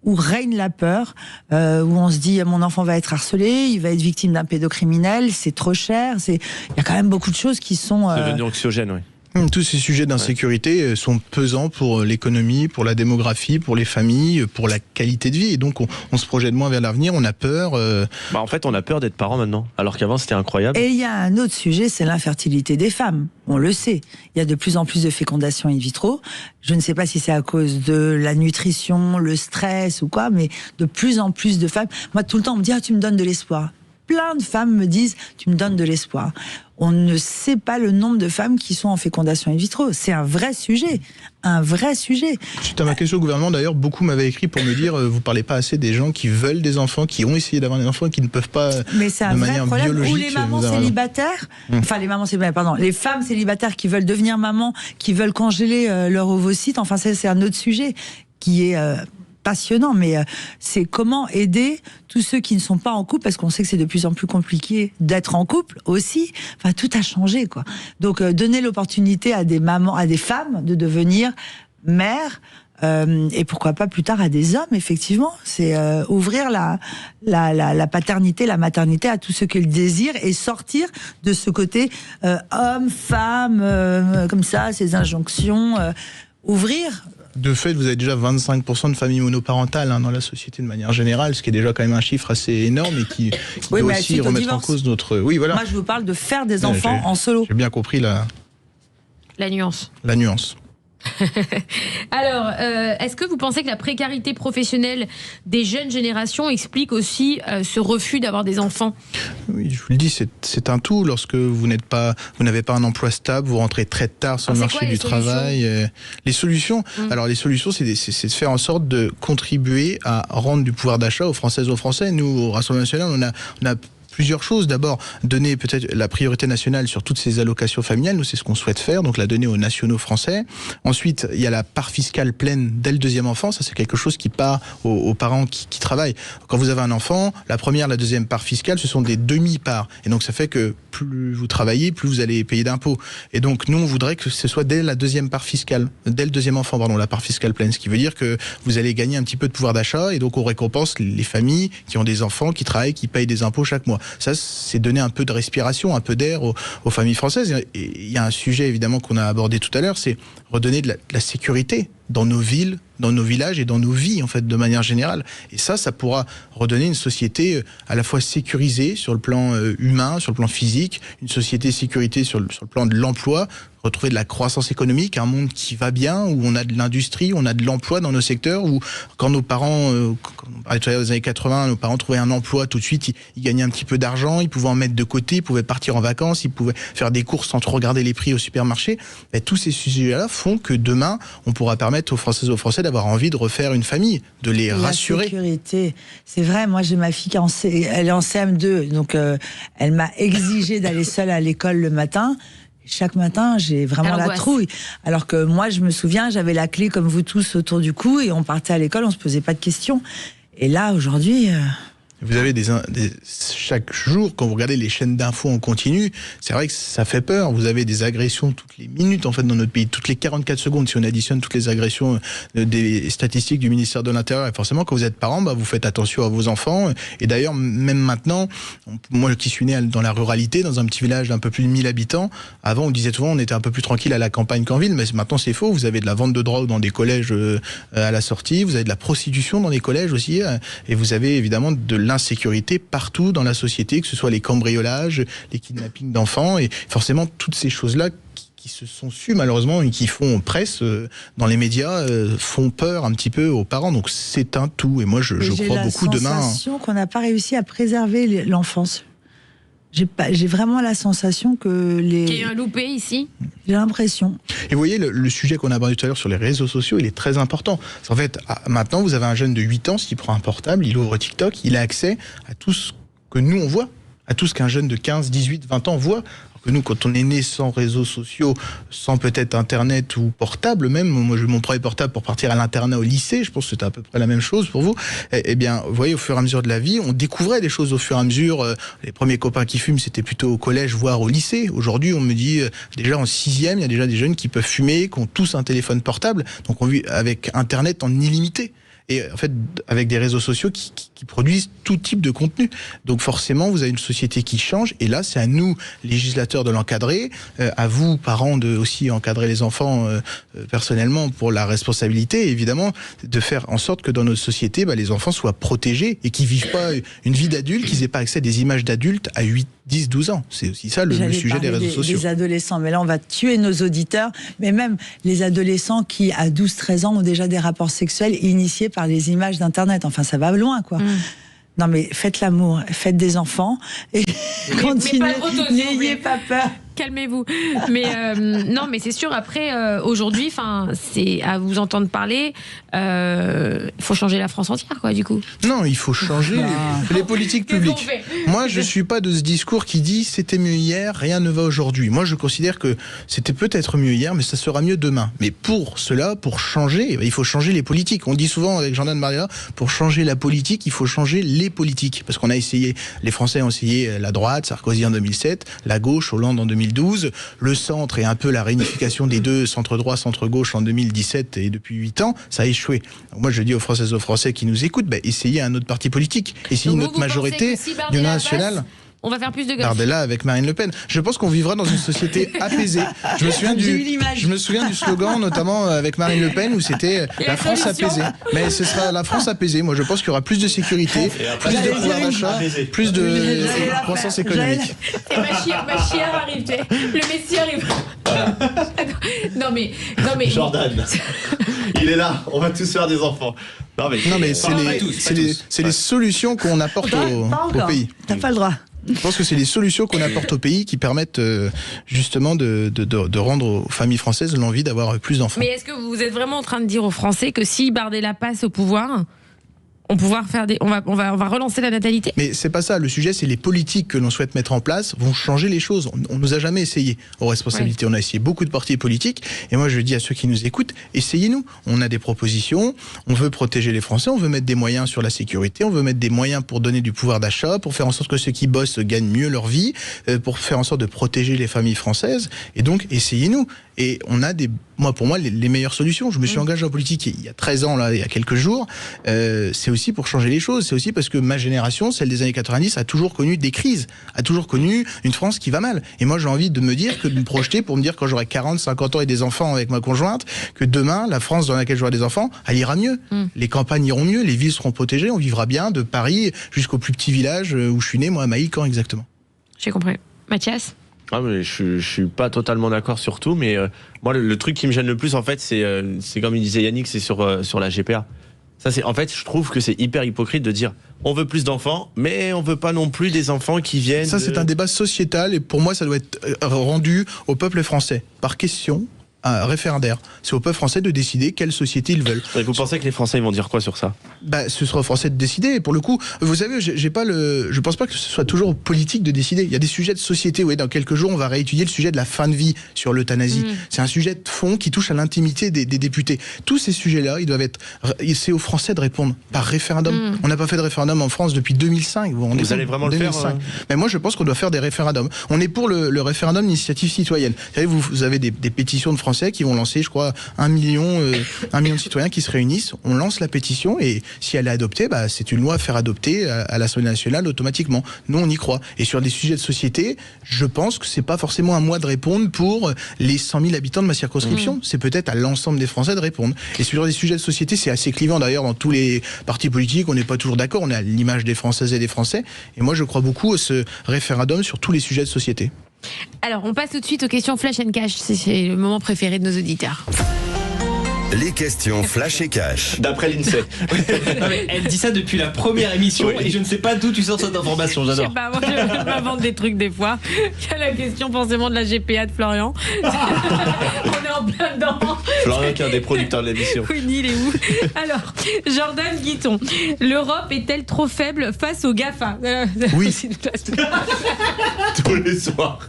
où règne la peur, où on se dit mon enfant va être harcelé, il va être victime d'un pédocriminel, c'est trop cher. Il y a quand même beaucoup de choses qui sont... C'est devenu anxiogène, oui. Tous ces sujets d'insécurité sont pesants pour l'économie, pour la démographie, pour les familles, pour la qualité de vie. Et donc, on se projette moins vers l'avenir, on a peur. En fait, on a peur d'être parent maintenant, alors qu'avant, c'était incroyable. Et il y a un autre sujet, c'est l'infertilité des femmes. On le sait. Il y a de plus en plus de fécondation in vitro. Je ne sais pas si c'est à cause de la nutrition, le stress ou quoi, mais de plus en plus de femmes. Moi, tout le temps, on me dit « Ah, tu me donnes de l'espoir ». Plein de femmes me disent « Tu me donnes de l'espoir ». On ne sait pas le nombre de femmes qui sont en fécondation in vitro. C'est un vrai sujet. Un vrai sujet. Suite à ma question au gouvernement, d'ailleurs, beaucoup m'avaient écrit pour me dire vous parlez pas assez des gens qui veulent des enfants, qui ont essayé d'avoir des enfants et qui ne peuvent pas mais c'est un de vrai manière problème. biologique. Ou les mamans célibataires, les femmes célibataires qui veulent devenir maman, qui veulent congeler leur ovocyte. Enfin, ça, c'est un autre sujet qui est... passionnant, mais c'est comment aider tous ceux qui ne sont pas en couple, parce qu'on sait que c'est de plus en plus compliqué d'être en couple aussi. Enfin, tout a changé, quoi. Donc, donner l'opportunité à des mamans, à des femmes de devenir mères, et pourquoi pas plus tard à des hommes, effectivement. C'est ouvrir la paternité, la maternité à tous ceux qui le désirent et sortir de ce côté homme, femme, comme ça, ces injonctions. Ouvrir. De fait, vous avez déjà 25% de familles monoparentales dans la société de manière générale, ce qui est déjà quand même un chiffre assez énorme et qui doit aussi remettre en cause notre... Oui, voilà. Moi, je vous parle de faire des enfants en solo. J'ai bien compris la nuance. La nuance. Alors, est-ce que vous pensez que la précarité professionnelle des jeunes générations explique aussi ce refus d'avoir des enfants? Oui, je vous le dis, c'est un tout. Lorsque vous n'avez pas un emploi stable, vous rentrez très tard sur le marché du travail. Les solutions, alors les solutions, c'est de faire en sorte de contribuer à rendre du pouvoir d'achat aux Françaises et aux Français. Nous, au Rassemblement national, on a plusieurs choses. D'abord, donner peut-être la priorité nationale sur toutes ces allocations familiales. Nous, c'est ce qu'on souhaite faire, donc la donner aux nationaux français. Ensuite, il y a la part fiscale pleine dès le 2e enfant. Ça, c'est quelque chose qui part aux parents qui travaillent. Quand vous avez un enfant, la première, la deuxième part fiscale, ce sont des demi-parts. Et donc, ça fait que plus vous travaillez, plus vous allez payer d'impôts. Et donc, nous, on voudrait que ce soit dès la deuxième part fiscale, dès le 2e enfant, pardon, la part fiscale pleine. Ce qui veut dire que vous allez gagner un petit peu de pouvoir d'achat. Et donc, on récompense les familles qui ont des enfants, qui travaillent, qui payent des impôts chaque mois. Ça, c'est donner un peu de respiration, un peu d'air aux familles françaises. Et il y a un sujet, évidemment, qu'on a abordé tout à l'heure, c'est redonner de la sécurité dans nos villes, dans nos villages et dans nos vies en fait de manière générale. Et ça pourra redonner une société à la fois sécurisée sur le plan humain, sur le plan physique, une société sécurisée sur le plan de l'emploi, retrouver de la croissance économique, un monde qui va bien, où on a de l'industrie, on a de l'emploi dans nos secteurs, où quand nos parents, quand on parlait tout à l'heure des années 80, nos parents trouvaient un emploi tout de suite, ils gagnaient un petit peu d'argent, ils pouvaient en mettre de côté, ils pouvaient partir en vacances, ils pouvaient faire des courses sans trop regarder les prix au supermarché. Et tous ces sujets-là font que demain, on pourra permettre aux Françaises et aux Français d'avoir envie de refaire une famille, de les rassurer. La sécurité, c'est vrai. Moi, j'ai ma fille elle est en CM2, donc elle m'a exigé d'aller seule à l'école le matin. Chaque matin, j'ai vraiment la trouille. Alors que moi, je me souviens, j'avais la clé comme vous tous autour du cou et on partait à l'école, on se posait pas de questions. Et là, aujourd'hui... Vous avez chaque jour, quand vous regardez les chaînes d'infos en continu, c'est vrai que ça fait peur. Vous avez des agressions toutes les minutes, en fait, dans notre pays. Toutes les 44 secondes, si on additionne toutes les agressions des statistiques du ministère de l'Intérieur. Et forcément, quand vous êtes parent, vous faites attention à vos enfants. Et d'ailleurs, même maintenant, moi qui suis né dans la ruralité, dans un petit village d'un peu plus de 1000 habitants, avant, on disait souvent on était un peu plus tranquille à la campagne qu'en ville. Mais maintenant, c'est faux. Vous avez de la vente de drogue dans des collèges à la sortie. Vous avez de la prostitution dans les collèges aussi. Et vous avez évidemment de l'insécurité partout dans la société, que ce soit les cambriolages, les kidnappings d'enfants, et forcément toutes ces choses-là qui se sont sues malheureusement et qui font presse dans les médias, font peur un petit peu aux parents. Donc c'est un tout, et moi je crois beaucoup demain. J'ai l'impression qu'on n'a pas réussi à préserver l'enfance. J'ai vraiment la sensation que qu'il y a eu un loupé ici. J'ai l'impression. Et vous voyez, le sujet qu'on a abordé tout à l'heure sur les réseaux sociaux, il est très important. En fait, maintenant, vous avez un jeune de 8 ans, s'il prend un portable, il ouvre TikTok, il a accès à tout ce que nous, on voit, à tout ce qu'un jeune de 15, 18, 20 ans voit. Que nous, quand on est né sans réseaux sociaux, sans peut-être Internet ou portable même, moi j'ai eu mon premier portable pour partir à l'internat au lycée, je pense que c'était à peu près la même chose pour vous, eh bien, vous voyez, au fur et à mesure de la vie, on découvrait des choses au fur et à mesure. Les premiers copains qui fument, c'était plutôt au collège, voire au lycée. Aujourd'hui, on me dit, déjà en 6e, il y a déjà des jeunes qui peuvent fumer, qui ont tous un téléphone portable, donc on vit avec Internet en illimité. Et en fait, avec des réseaux sociaux qui produisent tout type de contenu. Donc forcément, vous avez une société qui change. Et là, c'est à nous, législateurs, de l'encadrer. À vous, parents, de aussi encadrer les enfants personnellement pour la responsabilité. Et évidemment, de faire en sorte que dans notre société, les enfants soient protégés et qu'ils vivent pas une vie d'adulte, qu'ils aient pas accès à des images d'adultes à 8, 10, 12 ans. C'est aussi ça le sujet des réseaux sociaux. Les adolescents. Mais là, on va tuer nos auditeurs. Mais même les adolescents qui, à 12, 13 ans, ont déjà des rapports sexuels initiés par les images d'Internet. Enfin, ça va loin, quoi. Non, mais faites l'amour, faites des enfants et continuez, n'ayez pas peur. Calmez-vous. Mais non, mais c'est sûr. Après, aujourd'hui, c'est à vous entendre parler. Il faut changer la France entière, quoi, du coup. Non, il faut changer les politiques publiques. Moi, je suis pas de ce discours qui dit c'était mieux hier, rien ne va aujourd'hui. Moi, je considère que c'était peut-être mieux hier, mais ça sera mieux demain. Mais pour cela, pour changer, il faut changer les politiques. On dit souvent avec Jordan Maria, pour changer la politique, il faut changer les politiques. Parce qu'on a essayé, les Français ont essayé la droite, Sarkozy en 2007, la gauche, Hollande en 2012, le centre et un peu la réunification des deux, centre-droit, centre-gauche en 2017 et depuis 8 ans, ça a échoué. Donc moi je dis aux Françaises et aux Français qui nous écoutent, essayez un autre parti politique, essayez une autre majorité du national. On va faire plus de gauche. Bardella avec Marine Le Pen. Je pense qu'on vivra dans une société apaisée. Je me souviens du slogan, notamment avec Marine Le Pen, où c'était la France apaisée. Mais ce sera la France apaisée. Moi, je pense qu'il y aura plus de sécurité, plus de pouvoir d'achat, plus de croissance économique. Et Machia arrive, le Messie arrive. Non mais. Jordan, il est là. On va tous faire des enfants. Non mais c'est les solutions qu'on apporte au pays. T'as pas le droit. Je pense que c'est les solutions qu'on apporte au pays qui permettent justement de rendre aux familles françaises l'envie d'avoir plus d'enfants. Mais est-ce que vous êtes vraiment en train de dire aux Français que si Bardella passe au pouvoir, on va relancer la natalité? Mais c'est pas ça. Le sujet, c'est les politiques que l'on souhaite mettre en place vont changer les choses. On nous a jamais essayé aux responsabilités. Ouais. On a essayé beaucoup de partis politiques. Et moi, je dis à ceux qui nous écoutent, essayez-nous. On a des propositions. On veut protéger les Français. On veut mettre des moyens sur la sécurité. On veut mettre des moyens pour donner du pouvoir d'achat, pour faire en sorte que ceux qui bossent gagnent mieux leur vie, pour faire en sorte de protéger les familles françaises. Et donc, essayez-nous. Et on a pour moi, les meilleures solutions. Je me suis engagé en politique il y a 13 ans, là, il y a quelques jours. C'est aussi pour changer les choses. C'est aussi parce que ma génération, celle des années 90, a toujours connu des crises, a toujours connu une France qui va mal. Et moi, j'ai envie de me dire que de me projeter pour me dire quand j'aurai 40, 50 ans et des enfants avec ma conjointe, que demain, la France dans laquelle j'aurai des enfants, elle ira mieux. Les campagnes iront mieux, les villes seront protégées, on vivra bien de Paris jusqu'au plus petit village où je suis né, moi, à Maïcan, exactement. J'ai compris. Mathias ? Ah, mais je suis pas totalement d'accord sur tout, mais moi le truc qui me gêne le plus en fait c'est comme il disait Yannick, c'est sur la GPA. Ça en fait je trouve que c'est hyper hypocrite de dire on veut plus d'enfants mais on veut pas non plus des enfants qui viennent. Ça c'est un débat sociétal et pour moi ça doit être rendu au peuple français par question référendaire. C'est au peuple français de décider quelle société ils veulent. Et vous pensez que les Français ils vont dire quoi sur ça ? Ce sera aux Français de décider. Et pour le coup, vous savez, je pense pas que ce soit toujours politique de décider. Il y a des sujets de société. Oui, dans quelques jours, on va réétudier le sujet de la fin de vie sur l'euthanasie. C'est un sujet de fond qui touche à l'intimité des députés. Tous ces sujets-là, c'est aux Français de répondre par référendum. On n'a pas fait de référendum en France depuis 2005. Vous allez vraiment 2005. Le faire Mais moi, je pense qu'on doit faire des référendums. On est pour le référendum d'initiative citoyenne. Vous savez, vous avez des pétitions de Français qui vont lancer, je crois, 1 million de citoyens qui se réunissent. On lance la pétition et si elle est adoptée, c'est une loi à faire adopter à l'Assemblée nationale automatiquement. Nous, on y croit. Et sur des sujets de société, je pense que c'est pas forcément à moi de répondre pour les 100 000 habitants de ma circonscription. C'est peut-être à l'ensemble des Français de répondre. Et sur des sujets de société, c'est assez clivant d'ailleurs dans tous les partis politiques. On n'est pas toujours d'accord. On est à l'image des Françaises et des Français. Et moi, je crois beaucoup à ce référendum sur tous les sujets de société. Alors, on passe tout de suite aux questions Flash and Cash. C'est le moment préféré de nos auditeurs. Les questions Flash et Cash. D'après l'INSEE. Elle dit ça depuis la première émission Oui. et je ne sais pas d'où tu sors cette information, Je sais j'adore. pas, moi je m'invente des trucs des fois. Il y a la question forcément de la GPA de Florian. On est en plein dedans. Florian qui est un des producteurs de l'émission. Winnie, il est où ? Alors, Jordan Guiton, l'Europe est-elle trop faible face aux GAFA ? Oui. Tous les soirs.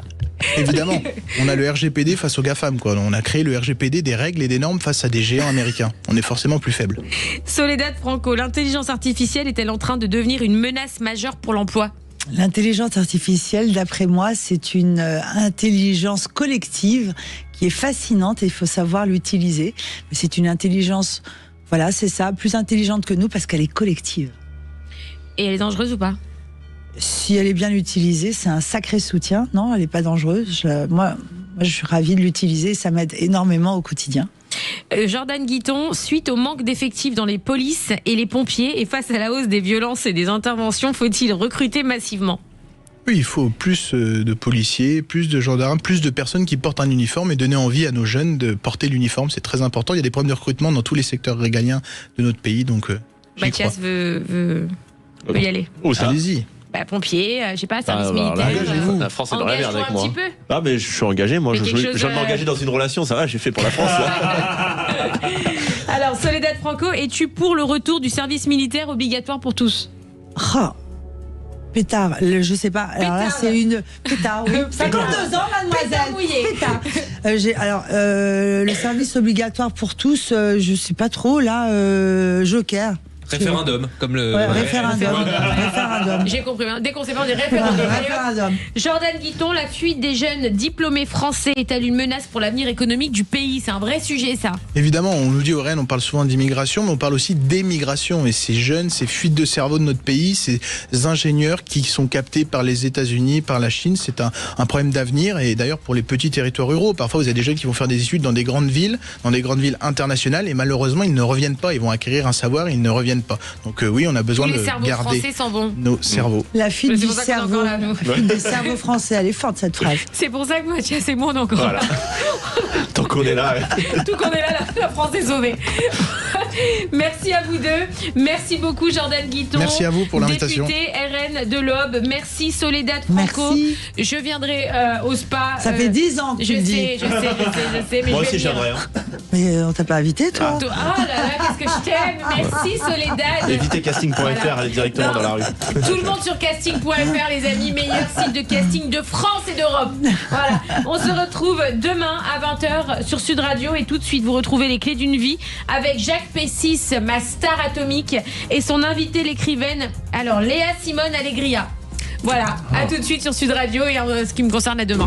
Évidemment, on a le RGPD face aux GAFAM, quoi. On a créé le RGPD, des règles et des normes face à des géants américains. On est forcément plus faible. Soledad Franco, l'intelligence artificielle est-elle en train de devenir une menace majeure pour l'emploi ? L'intelligence artificielle, d'après moi, c'est une intelligence collective qui est fascinante et il faut savoir l'utiliser. Mais c'est une intelligence, voilà, c'est ça, plus intelligente que nous parce qu'elle est collective. Et elle est dangereuse ou pas ? Si elle est bien utilisée, c'est un sacré soutien. Non, elle n'est pas dangereuse. Moi, je suis ravie de l'utiliser. Ça m'aide énormément au quotidien. Jordan Guiton, suite au manque d'effectifs dans les polices et les pompiers et face à la hausse des violences et des interventions, faut-il recruter massivement ? Oui, il faut plus de policiers, plus de gendarmes, plus de personnes qui portent un uniforme et donner envie à nos jeunes de porter l'uniforme. C'est très important. Il y a des problèmes de recrutement dans tous les secteurs régaliens de notre pays. Donc, Mathias veut y aller. Où ça ? allez-y. Pompier, je sais pas, service alors là, militaire. engagez-vous. La France est dans la merde Engage-toi avec un moi. petit peu. Ah mais je suis engagé, moi Mais je quelque chose, viens de m'engager dans une relation, ça va, j'ai fait pour la France là. Alors, Soledad Franco, es-tu pour le retour du service militaire obligatoire pour tous ? Ah, pétard, je sais pas. Alors là, Pétard. c'est une pétard. Oui. 52 ans, mademoiselle. Pétard mouillé. Pétard. Le service obligatoire pour tous, je sais pas trop. Là, Joker. Référendum, comme le. Ouais, référendum. J'ai compris, hein. Dès qu'on sait pas, on dit référendum. Référendum. Jordan Guiton, la fuite des jeunes diplômés français est-elle une menace pour l'avenir économique du pays ? C'est un vrai sujet, ça. Évidemment, on nous dit au Rennes, on parle souvent d'immigration, mais on parle aussi d'émigration. Et ces jeunes, ces fuites de cerveau de notre pays, ces ingénieurs qui sont captés par les États-Unis, par la Chine, c'est un problème d'avenir. Et d'ailleurs, pour les petits territoires ruraux, parfois vous avez des jeunes qui vont faire des études dans des grandes villes internationales, et malheureusement, ils ne reviennent pas. Ils vont acquérir un savoir, ils ne reviennent pas. Donc oui, on a besoin Tous de les cerveaux garder français s'en vont. nos cerveaux. La fuite C'est du pour ça qu'on est cerveau. encore là, nous. La fuite des cerveaux français, elle est forte cette phrase. C'est pour ça que Mathias et moi, on est encore Voilà. là. Tant qu'on est là. Tout qu'on est là, la France est sauvée. Merci à vous deux. Merci beaucoup, Jordan Guiton. Merci à vous pour l'invitation. Député RN de l'Aube. Merci, Soledad Franco. Merci. Je viendrai au spa. Ça fait 10 ans que Je tu le dis. sais, mais Moi je vais aussi venir. j'aimerais. Hein. Mais on t'a pas invité, toi Ah là là, qu'est-ce que je t'aime. Merci, Soledad. Évitez casting.fr, allez directement dans la rue. Tout le monde sur casting.fr, les amis, meilleur site de casting de France et d'Europe. Voilà. On se retrouve demain à 20h sur Sud Radio et tout de suite vous retrouvez les clés d'une vie avec Jacques Pessis, ma star atomique, et son invitée l'écrivaine, alors Léa Simone Allegria. Voilà, à tout de suite sur Sud Radio et en ce qui me concerne à demain.